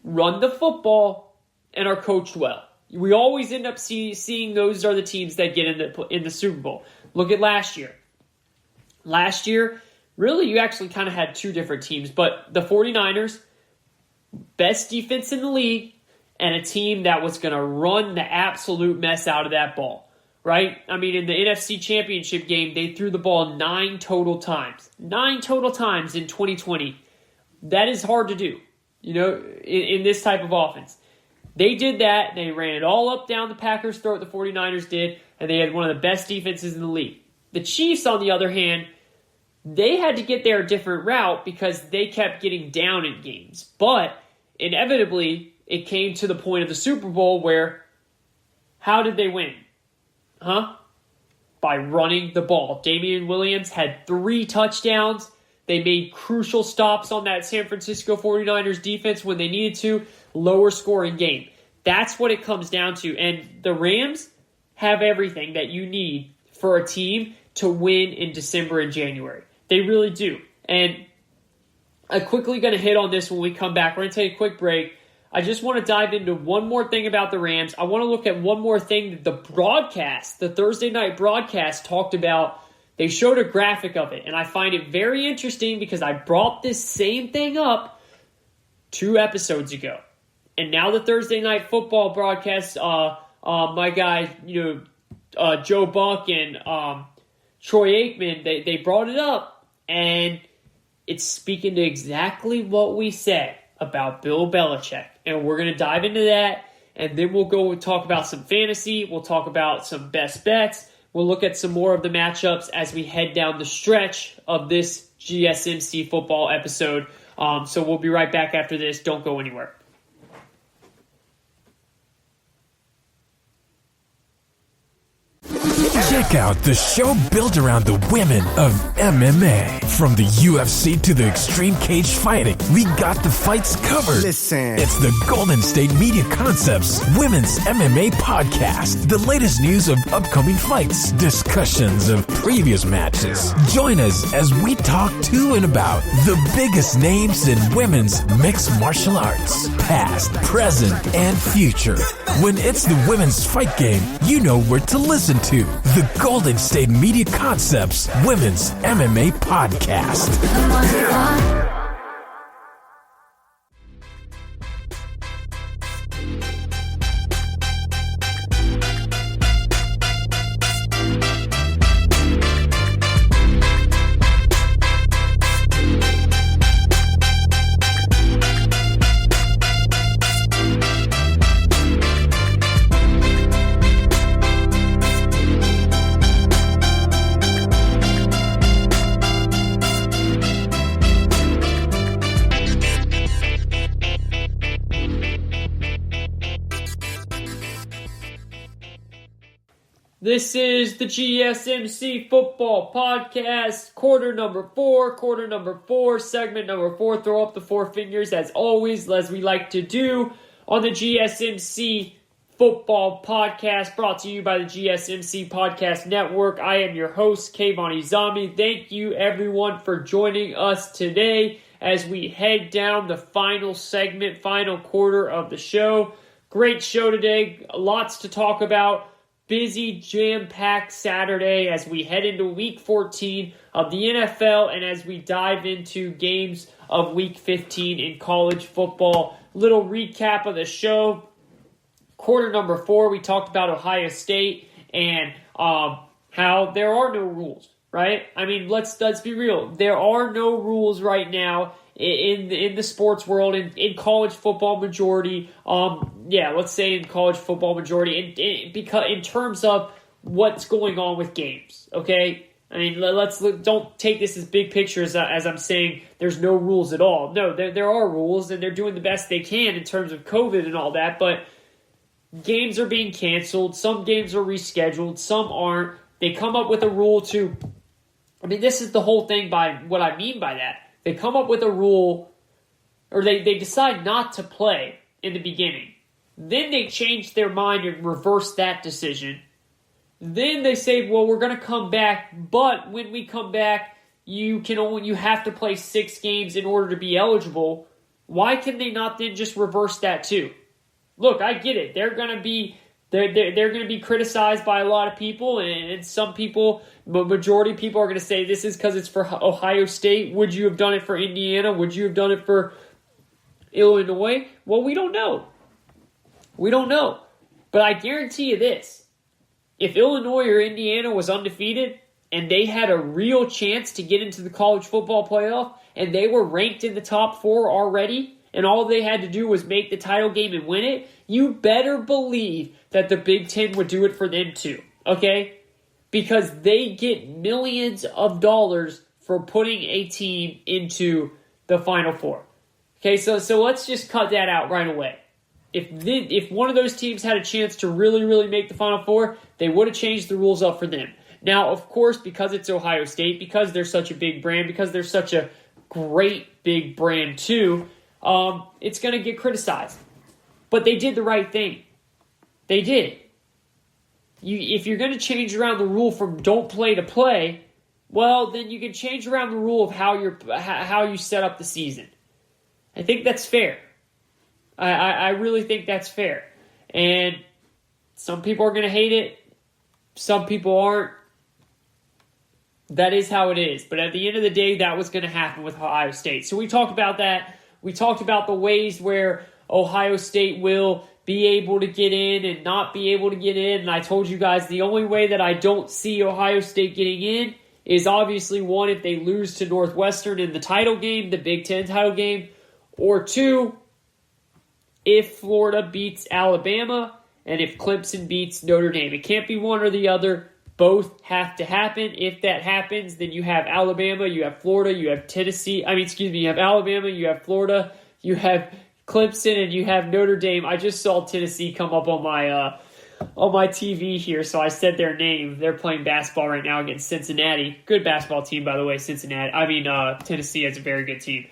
run the football, and are coached well. We always end up seeing those are the teams that get in the Super Bowl. Look at last year. Last year, really, you actually kind of had two different teams. But the 49ers, best defense in the league, and a team that was going to run the absolute mess out of that ball. Right? I mean, in the NFC Championship game, they threw the ball 9 total times. 9 total times in 2020. That is hard to do, in this type of offense. They did that. They ran it all up down the Packers' throat, the 49ers did, and they had one of the best defenses in the league. The Chiefs, on the other hand, they had to get their different route because they kept getting down in games. But inevitably, it came to the point of the Super Bowl where, how did they win? By running the ball. Damian Williams had 3 touchdowns. They made crucial stops on that San Francisco 49ers defense when they needed to. Lower scoring game. That's what it comes down to. And the Rams have everything that you need for a team to win in December and January. They really do. And I'm quickly going to hit on this when we come back. We're going to take a quick break. I just want to dive into one more thing about the Rams. I want to look at one more thing that the Thursday night broadcast talked about. They showed a graphic of it, and I find it very interesting because I brought this same thing up 2 episodes ago. And now the Thursday night football broadcast, my guy, Joe Buck and Troy Aikman, they brought it up, and it's speaking to exactly what we said about Bill Belichick. And we're going to dive into that, and then we'll go and talk about some fantasy. We'll talk about some best bets. We'll look at some more of the matchups as we head down the stretch of this GSMC football episode. So we'll be right back after this. Don't go anywhere. Check out the show built around the women of MMA. From the UFC to the extreme cage fighting, we got the fights covered. Listen. It's the Golden State Media Concepts Women's MMA Podcast. The latest news of upcoming fights, discussions of previous matches. Join us as we talk to and about the biggest names in women's mixed martial arts, past, present, and future. When it's the women's fight game, you know where to listen to. The Golden State Media Concepts Women's MMA Podcast. This is the GSMC Football Podcast, quarter number four, segment number 4. Throw up the 4 fingers as always, as we like to do on the GSMC Football Podcast, brought to you by the GSMC Podcast Network. I am your host, Kayvon Izami. Thank you, everyone, for joining us today as we head down the final segment, final quarter of the show. Great show today, lots to talk about. Busy, jam-packed Saturday as we head into Week 14 of the NFL and as we dive into games of Week 15 in college football. Little recap of the show. Quarter number 4, we talked about Ohio State and how there are no rules, right? I mean, let's be real. There are no rules right now in the sports world, in college football majority. Let's say in college football majority, because in terms of what's going on with games, okay? I mean, don't take this as big picture as I'm saying there's no rules at all. No, there are rules, and they're doing the best they can in terms of COVID and all that, but games are being canceled. Some games are rescheduled. Some aren't. They come up with a rule to... I mean, this is the whole thing by what I mean by that. They come up with a rule, or they decide not to play in the beginning. Then they change their mind and reverse that decision. Then they say, well, we're going to come back, but when we come back, you have to play 6 games in order to be eligible. Why can they not then just reverse that too? Look, I get it. They're going to be criticized by a lot of people, and some people, the majority of people are going to say this is because it's for Ohio State. Would you have done it for Indiana? Would you have done it for Illinois? Well, we don't know. We don't know. But I guarantee you this. If Illinois or Indiana was undefeated and they had a real chance to get into the college football playoff and they were ranked in the top 4 already, and all they had to do was make the title game and win it, you better believe that the Big Ten would do it for them too, okay? Because they get millions of dollars for putting a team into the Final Four. Okay, so let's just cut that out right away. If one of those teams had a chance to really, really make the Final Four, they would have changed the rules up for them. Now, of course, because it's Ohio State, because they're such a big brand, because they're such a great big brand too, it's going to get criticized. But they did the right thing. They did. If you're going to change around the rule from don't play to play, well, then you can change around the rule of how you set up the season. I think that's fair. I really think that's fair. And some people are going to hate it. Some people aren't. That is how it is. But at the end of the day, that was going to happen with Ohio State. So we talked about that. We talked about the ways where Ohio State will be able to get in and not be able to get in. And I told you guys the only way that I don't see Ohio State getting in is obviously, 1, if they lose to Northwestern in the title game, the Big Ten title game, or 2, if Florida beats Alabama and if Clemson beats Notre Dame. It can't be one or the other. Both have to happen. If that happens, then you have Alabama, you have Florida, you have Tennessee. You have Alabama, you have Florida, you have Clemson, and you have Notre Dame. I just saw Tennessee come up on my TV here, so I said their name. They're playing basketball right now against Cincinnati. Good basketball team, by the way, Tennessee has a very good team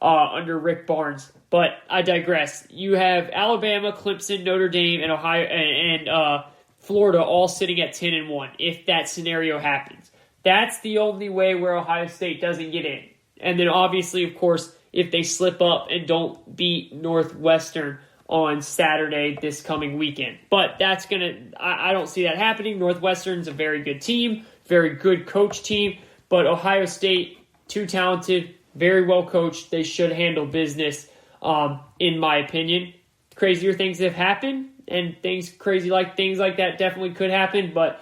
under Rick Barnes. But I digress. You have Alabama, Clemson, Notre Dame, and Ohio and Florida all sitting at 10-1 if that scenario happens. That's the only way where Ohio State doesn't get in. And then obviously, of course, if they slip up and don't beat Northwestern on Saturday this coming weekend. But I don't see that happening. Northwestern's a very good team, very good coach team, but Ohio State, too talented, very well coached. They should handle business, in my opinion. Crazier things have happened, and things like that definitely could happen, but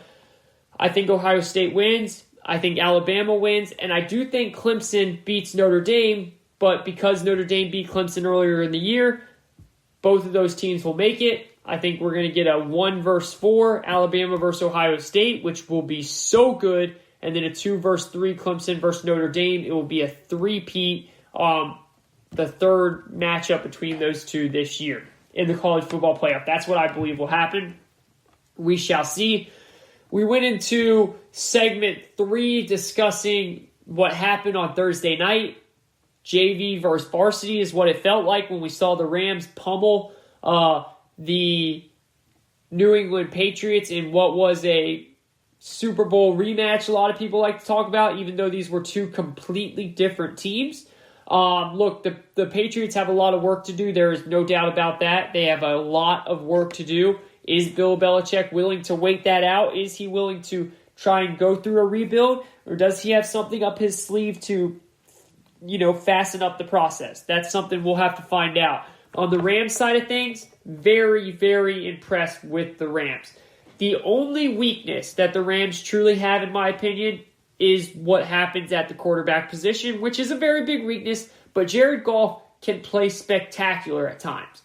I think Ohio State wins. I think Alabama wins, and I do think Clemson beats Notre Dame, but because Notre Dame beat Clemson earlier in the year, both of those teams will make it. I think we're going to get a 1-4 Alabama versus Ohio State, which will be so good, and then a 2-3 Clemson versus Notre Dame. It will be a 3-peat, the third matchup between those two this year in the college football playoff. That's what I believe will happen. We shall see. we went into segment 3 discussing what happened on Thursday night. JV versus varsity is what it felt like when we saw the Rams pummel the New England Patriots in what was a Super Bowl rematch a lot of people like to talk about, even though these were two completely different teams. Look, the Patriots have a lot of work to do. There is no doubt about that. They have a lot of work to do. Is Bill Belichick willing to wait that out? Is he willing to try and go through a rebuild? Or does he have something up his sleeve to, fasten up the process? That's something we'll have to find out. On the Rams side of things, very, very impressed with the Rams. The only weakness that the Rams truly have, in my opinion, is what happens at the quarterback position, which is a very big weakness, but Jared Goff can play spectacular at times.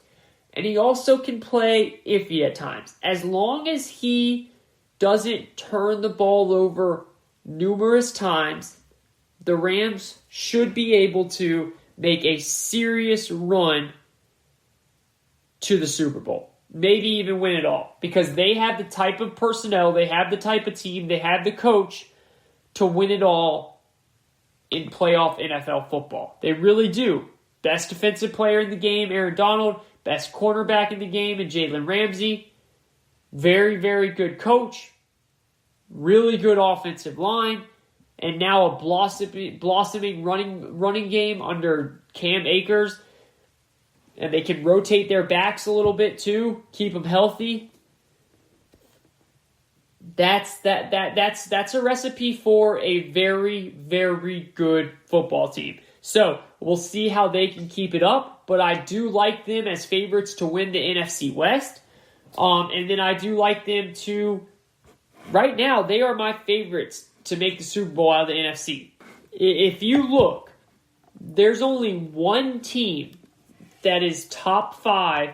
And he also can play iffy at times. As long as he doesn't turn the ball over numerous times, the Rams should be able to make a serious run to the Super Bowl. Maybe even win it all. Because they have the type of personnel, they have the type of team, they have the coach to win it all in playoff NFL football. They really do. Best defensive player in the game, Aaron Donald. Best cornerback in the game, and Jalen Ramsey. Very, very good coach. Really good offensive line. And now a blossoming running game under Cam Akers. And they can rotate their backs a little bit too, keep them healthy. That's a recipe for a very, very good football team. So we'll see how they can keep it up, but I do like them as favorites to win the NFC West. And then I do like them to, right now, they are my favorites to make the Super Bowl out of the NFC. If you look, there's only one team that is top 5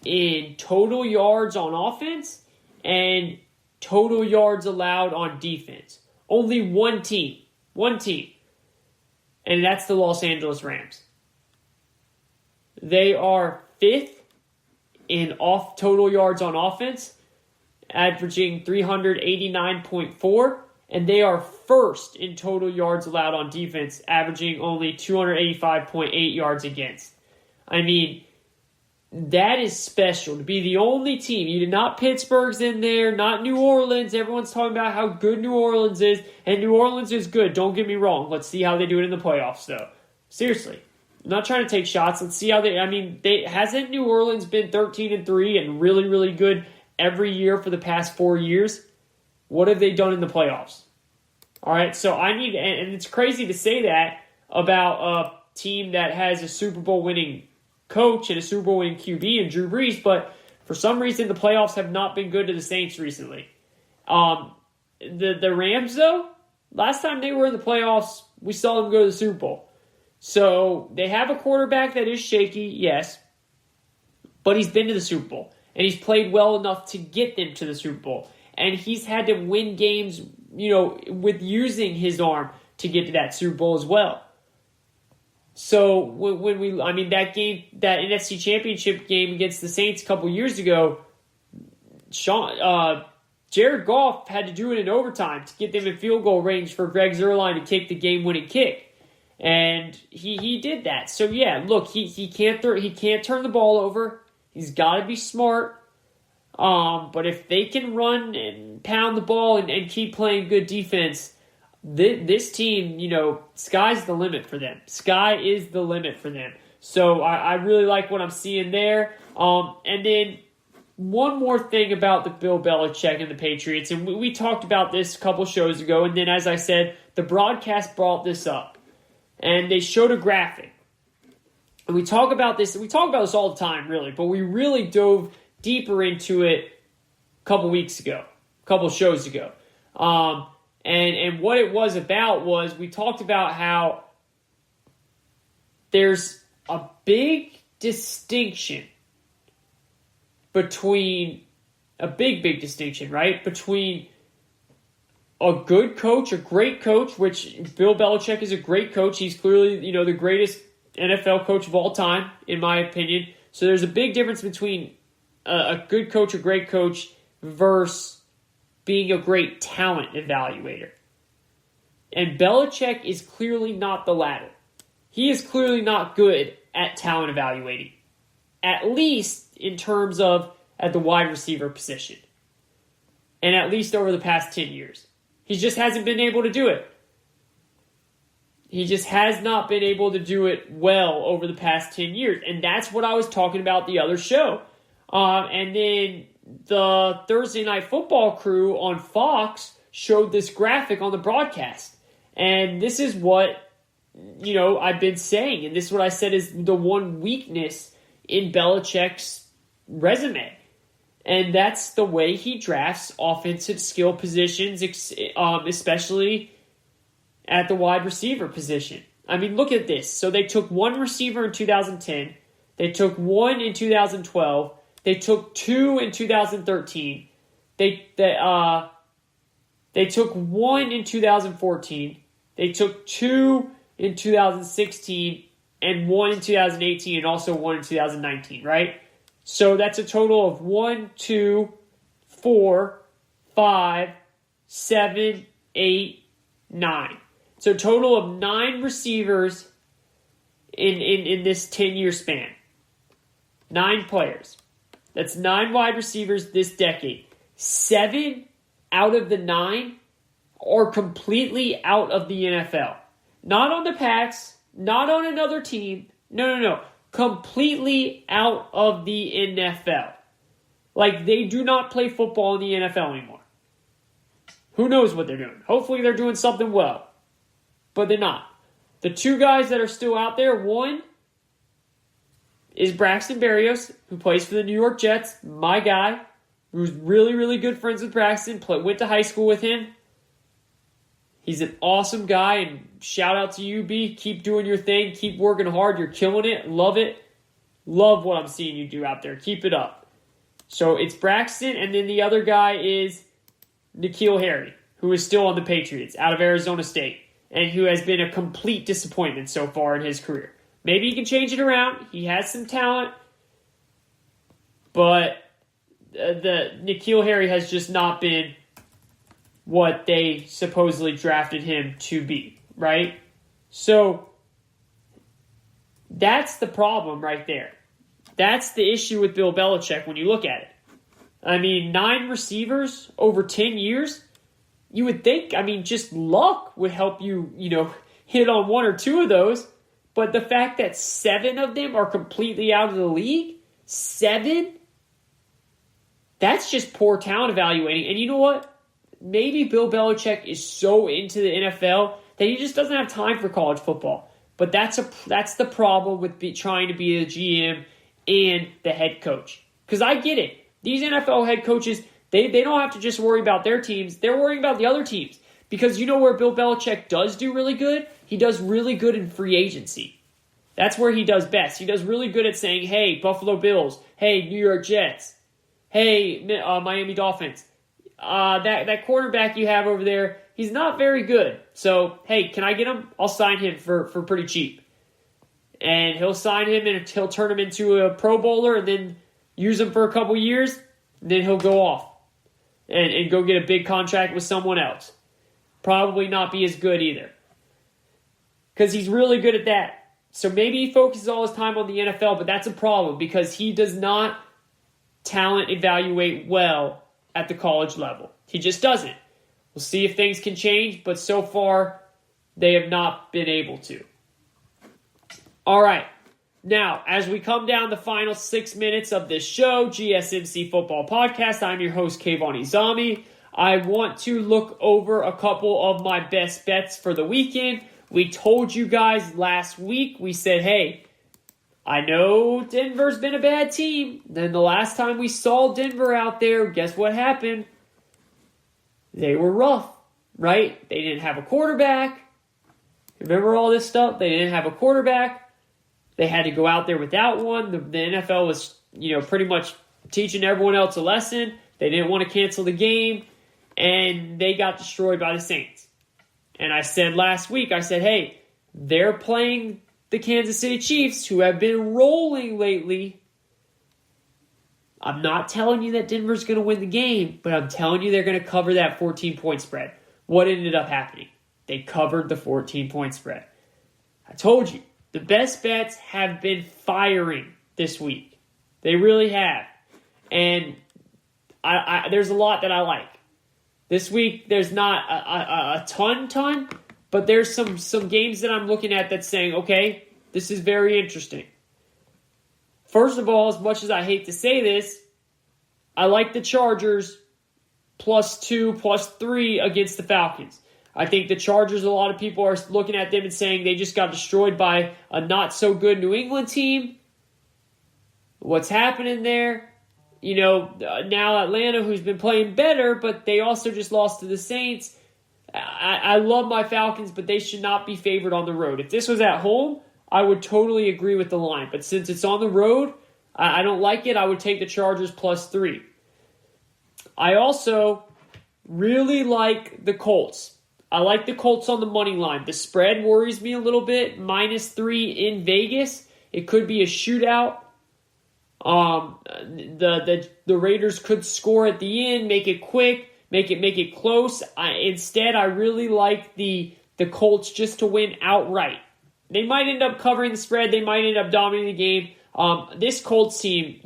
in total yards on offense and total yards allowed on defense. Only one team. One team. And that's the Los Angeles Rams. They are 5th in off total yards on offense, averaging 389.4, and they are 1st in total yards allowed on defense, averaging only 285.8 yards against. I mean, that is special to be the only team. You did not Pittsburgh's in there, not New Orleans. Everyone's talking about how good New Orleans is, and New Orleans is good. Don't get me wrong. Let's see how they do it in the playoffs, though. Seriously, I'm not trying to take shots. Let's see how hasn't New Orleans been 13-3 and really, really good every year for the past 4 years? What have they done in the playoffs? All right, so and it's crazy to say that about a team that has a Super Bowl winning coach and a Super Bowl winning QB and Drew Brees, but for some reason the playoffs have not been good to the Saints recently. The Rams, though, last time they were in the playoffs, we saw them go to the Super Bowl. So they have a quarterback that is shaky, yes, but he's been to the Super Bowl, and he's played well enough to get them to the Super Bowl. And he's had to win games, with using his arm to get to that Super Bowl as well. So that NFC Championship game against the Saints a couple years ago, Jared Goff had to do it in overtime to get them in field goal range for Greg Zuerlein to kick the game-winning kick, and he did that. So yeah, look, he can't turn the ball over. He's got to be smart. But if they can run and pound the ball and keep playing good defense, this team, sky's the limit for them. Sky is the limit for them. So I really like what I'm seeing there. And then one more thing about the Bill Belichick and the Patriots, and we talked about this a couple shows ago, and then as I said, the broadcast brought this up, and they showed a graphic. And we talk about this all the time, really, but we really dove deeper into it a couple shows ago. And what it was about was we talked about how there's a big distinction between a big distinction, right? Between a good coach, a great coach, which Bill Belichick is a great coach. He's clearly, the greatest NFL coach of all time, in my opinion. So there's a big difference between a good coach, a great coach, versus being a great talent evaluator. And Belichick is clearly not the latter. He is clearly not good at talent evaluating, at least in terms of at the wide receiver position, and at least over the past 10 years. He just hasn't been able to do it. He just has not been able to do it well over the past 10 years. And that's what I was talking about the other show. And then the Thursday Night Football crew on Fox showed this graphic on the broadcast. And this is what, I've been saying. And this is what I said is the one weakness in Belichick's resume. And that's the way he drafts offensive skill positions, especially at the wide receiver position. I mean, look at this. So they took one receiver in 2010. They took one in 2012. They took two in 2013. They took one in 2014. They took two in 2016 and one in 2018 and also one in 2019, right? So that's a total of 1, 2, 4, 5, 7, 8, 9. So a total of 9 receivers in this 10-year span. 9 players. That's 9 wide receivers this decade. 7 out of the 9 are completely out of the NFL. Not on the Pats, not on another team. No. Completely out of the NFL. Like, they do not play football in the NFL anymore. Who knows what they're doing? Hopefully they're doing something well. But they're not. The 2 guys that are still out there, one is Braxton Berrios, who plays for the New York Jets, my guy, who's really, really good friends with Braxton, went to high school with him. He's an awesome guy, and shout out to you, B. Keep doing your thing. Keep working hard. You're killing it. Love it. Love what I'm seeing you do out there. Keep it up. So it's Braxton, and then the other guy is N'Keal Harry, who is still on the Patriots out of Arizona State, and who has been a complete disappointment so far in his career. Maybe he can change it around. He has some talent, but the N'Keal Harry has just not been what they supposedly drafted him to be, right? So that's the problem right there. That's the issue with Bill Belichick when you look at it. I mean, 9 receivers over 10 years, you would think, just luck would help you, hit on 1 or 2 of those. But the fact that 7 of them are completely out of the league, 7, that's just poor talent evaluating. And you know what? Maybe Bill Belichick is so into the NFL that he just doesn't have time for college football. But that's the problem with trying to be a GM and the head coach. Because I get it. These NFL head coaches, they don't have to just worry about their teams. They're worrying about the other teams. Because you know where Bill Belichick does do really good? He does really good in free agency. That's where he does best. He does really good at saying, hey, Buffalo Bills. Hey, New York Jets. Hey, Miami Dolphins. That quarterback you have over there, he's not very good. So, hey, can I get him? I'll sign him for pretty cheap. And he'll sign him and he'll turn him into a Pro Bowler and then use him for a couple years. And then he'll go off and go get a big contract with someone else. Probably not be as good either. Because he's really good at that. So maybe he focuses all his time on the NFL, but that's a problem because he does not talent evaluate well at the college level. He just doesn't. We'll see if things can change, but so far, they have not been able to. All right. Now, as we come down the final 6 minutes of this show, GSMC Football Podcast, I'm your host, Kayvon Izami. I want to look over a couple of my best bets for the weekend. We told you guys last week, we said, hey, I know Denver's been a bad team. Then the last time we saw Denver out there, guess what happened? They were rough, right? They didn't have a quarterback. Remember all this stuff? They didn't have a quarterback. They had to go out there without one. The NFL was, pretty much teaching everyone else a lesson. They didn't want to cancel the game, and they got destroyed by the Saints. And I said last week, hey, they're playing the Kansas City Chiefs, who have been rolling lately. I'm not telling you that Denver's going to win the game, but I'm telling you they're going to cover that 14-point spread. What ended up happening? They covered the 14-point spread. I told you, the best bets have been firing this week. They really have. And there's a lot that I like. This week, there's not a ton, but there's some games that I'm looking at that's saying, okay, this is very interesting. First of all, as much as I hate to say this, I like the Chargers +2, +3 against the Falcons. I think the Chargers, a lot of people are looking at them and saying they just got destroyed by a not-so-good New England team. What's happening there? Now Atlanta, who's been playing better, but they also just lost to the Saints. I love my Falcons, but they should not be favored on the road. If this was at home, I would totally agree with the line. But since it's on the road, I don't like it. I would take the Chargers +3. I also really like the Colts. I like the Colts on the money line. The spread worries me a little bit. -3 in Vegas. It could be a shootout. The Raiders could score at the end, make it quick, make it close. Instead, I really like the Colts just to win outright. They might end up covering the spread. They might end up dominating the game. This Colts team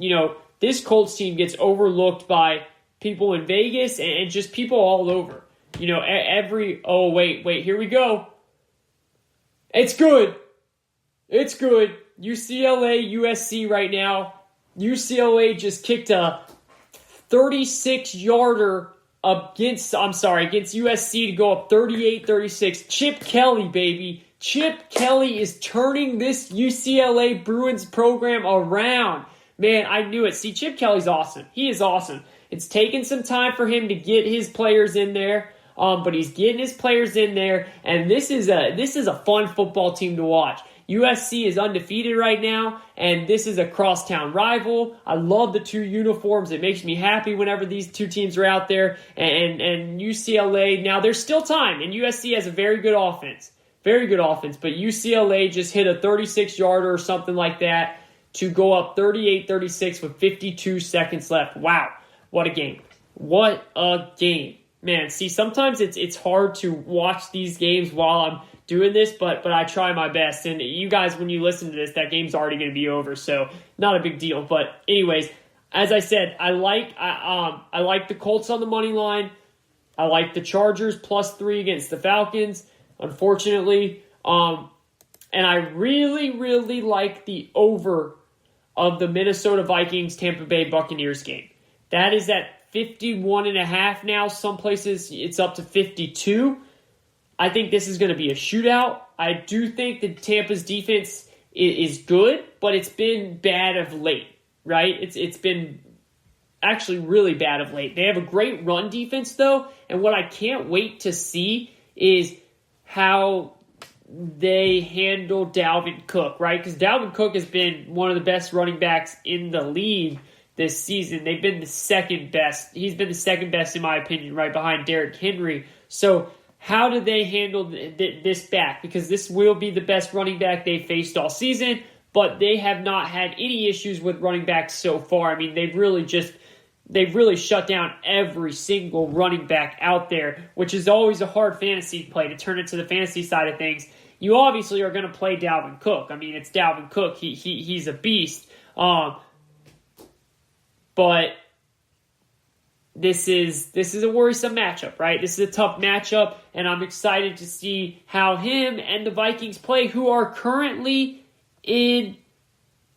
gets overlooked by people in Vegas and just people all over. Wait, here we go. It's good. UCLA, USC right now. UCLA just kicked a 36-yarder against USC to go up 38-36. Chip Kelly, baby. Chip Kelly is turning this UCLA Bruins program around. Man, I knew it. See, Chip Kelly's awesome. He is awesome. It's taken some time for him to get his players in there, but he's getting his players in there, and this is a fun football team to watch. USC is undefeated right now, and this is a crosstown rival. I love the two uniforms. It makes me happy whenever these two teams are out there. And UCLA, now there's still time, and USC has a very good offense. But UCLA just hit a 36-yarder or something like that to go up 38-36 with 52 seconds left. Wow, what a game. What a game. Man, see, sometimes it's hard to watch these games while I'm doing this, but I try my best. And you guys, when you listen to this, that game's already going to be over, so not a big deal. But anyways, as I said, I like the Colts on the money line. I like the Chargers +3 against the Falcons, unfortunately. And I really, really like the over of the Minnesota Vikings Tampa Bay Buccaneers game. That is at 51.5 now. Some places it's up to 52. I think this is going to be a shootout. I do think that Tampa's defense is good, but it's been bad of late, right? It's been actually really bad of late. They have a great run defense, though, and what I can't wait to see is how they handle Dalvin Cook, right? Because Dalvin Cook has been one of the best running backs in the league this season. They've been the second best. He's been the second best, in my opinion, right behind Derrick Henry. So how do they handle this back? Because this will be the best running back they've faced all season, but they have not had any issues with running backs so far. I mean, they've really shut down every single running back out there, which is always a hard fantasy play to turn it to the fantasy side of things. You obviously are going to play Dalvin Cook. I mean, it's Dalvin Cook. He's a beast. But this is a worrisome matchup, right? This is a tough matchup, and I'm excited to see how him and the Vikings play, who are currently in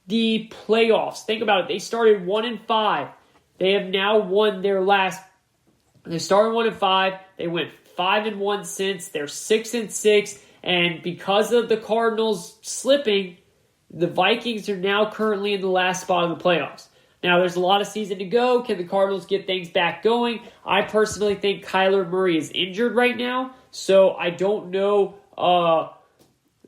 the playoffs. Think about it. They started 1-5. They have now won their last. They started 1-5. They went 5-1 since. They're 6-6, and because of the Cardinals slipping, the Vikings are now currently in the last spot of the playoffs. Now, there's a lot of season to go. Can the Cardinals get things back going? I personally think Kyler Murray is injured right now, so I don't know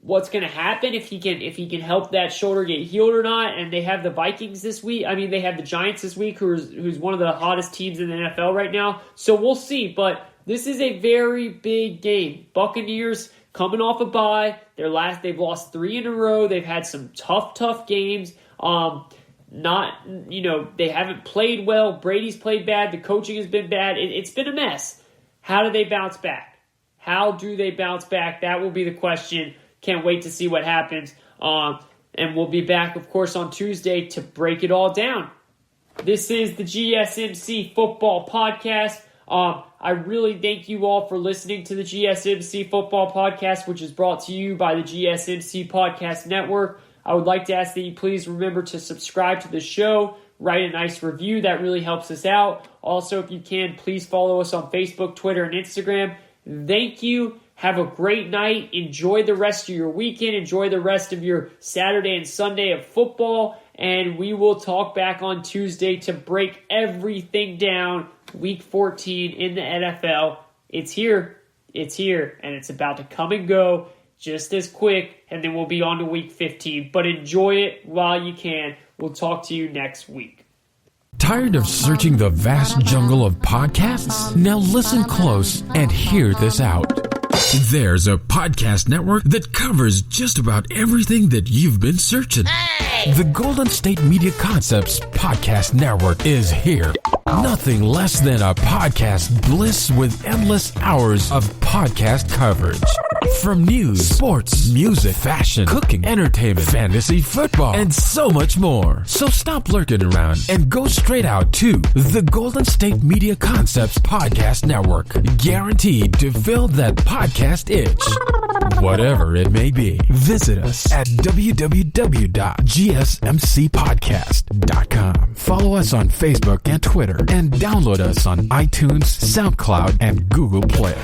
what's going to happen if he can help that shoulder get healed or not. And they have the Vikings this week. I mean, they have the Giants this week, who's one of the hottest teams in the NFL right now. So we'll see. But this is a very big game. Buccaneers coming off a bye. They've lost 3 in a row. They've had some tough games. They haven't played well. Brady's played bad. The coaching has been bad. It's been a mess. How do they bounce back? How do they bounce back? That will be the question. Can't wait to see what happens. And we'll be back, of course, on Tuesday to break it all down. This is the GSMC Football Podcast. I really thank you all for listening to the GSMC Football Podcast, which is brought to you by the GSMC Podcast Network. I would like to ask that you please remember to subscribe to the show, write a nice review. That really helps us out. Also, if you can, please follow us on Facebook, Twitter, and Instagram. Thank you. Have a great night. Enjoy the rest of your weekend. Enjoy the rest of your Saturday and Sunday of football. And we will talk back on Tuesday to break everything down. Week 14 in the NFL. It's here. It's here. And it's about to come and go just as quick. And then we'll be on to week 15. But enjoy it while you can. We'll talk to you next week. Tired of searching the vast jungle of podcasts? Now listen close and hear this out. There's a podcast network that covers just about everything that you've been searching. The Golden State Media Concepts Podcast Network is here. Nothing less than a podcast bliss with endless hours of podcast coverage. From news, sports, music, fashion, cooking, entertainment, fantasy, football, and so much more. So stop lurking around and go straight out to the Golden State Media Concepts Podcast Network. Guaranteed to fill that podcast itch. Whatever it may be. Visit us at www.gsmcpodcast.com. Follow us on Facebook and Twitter, and download us on iTunes, SoundCloud, and Google Play.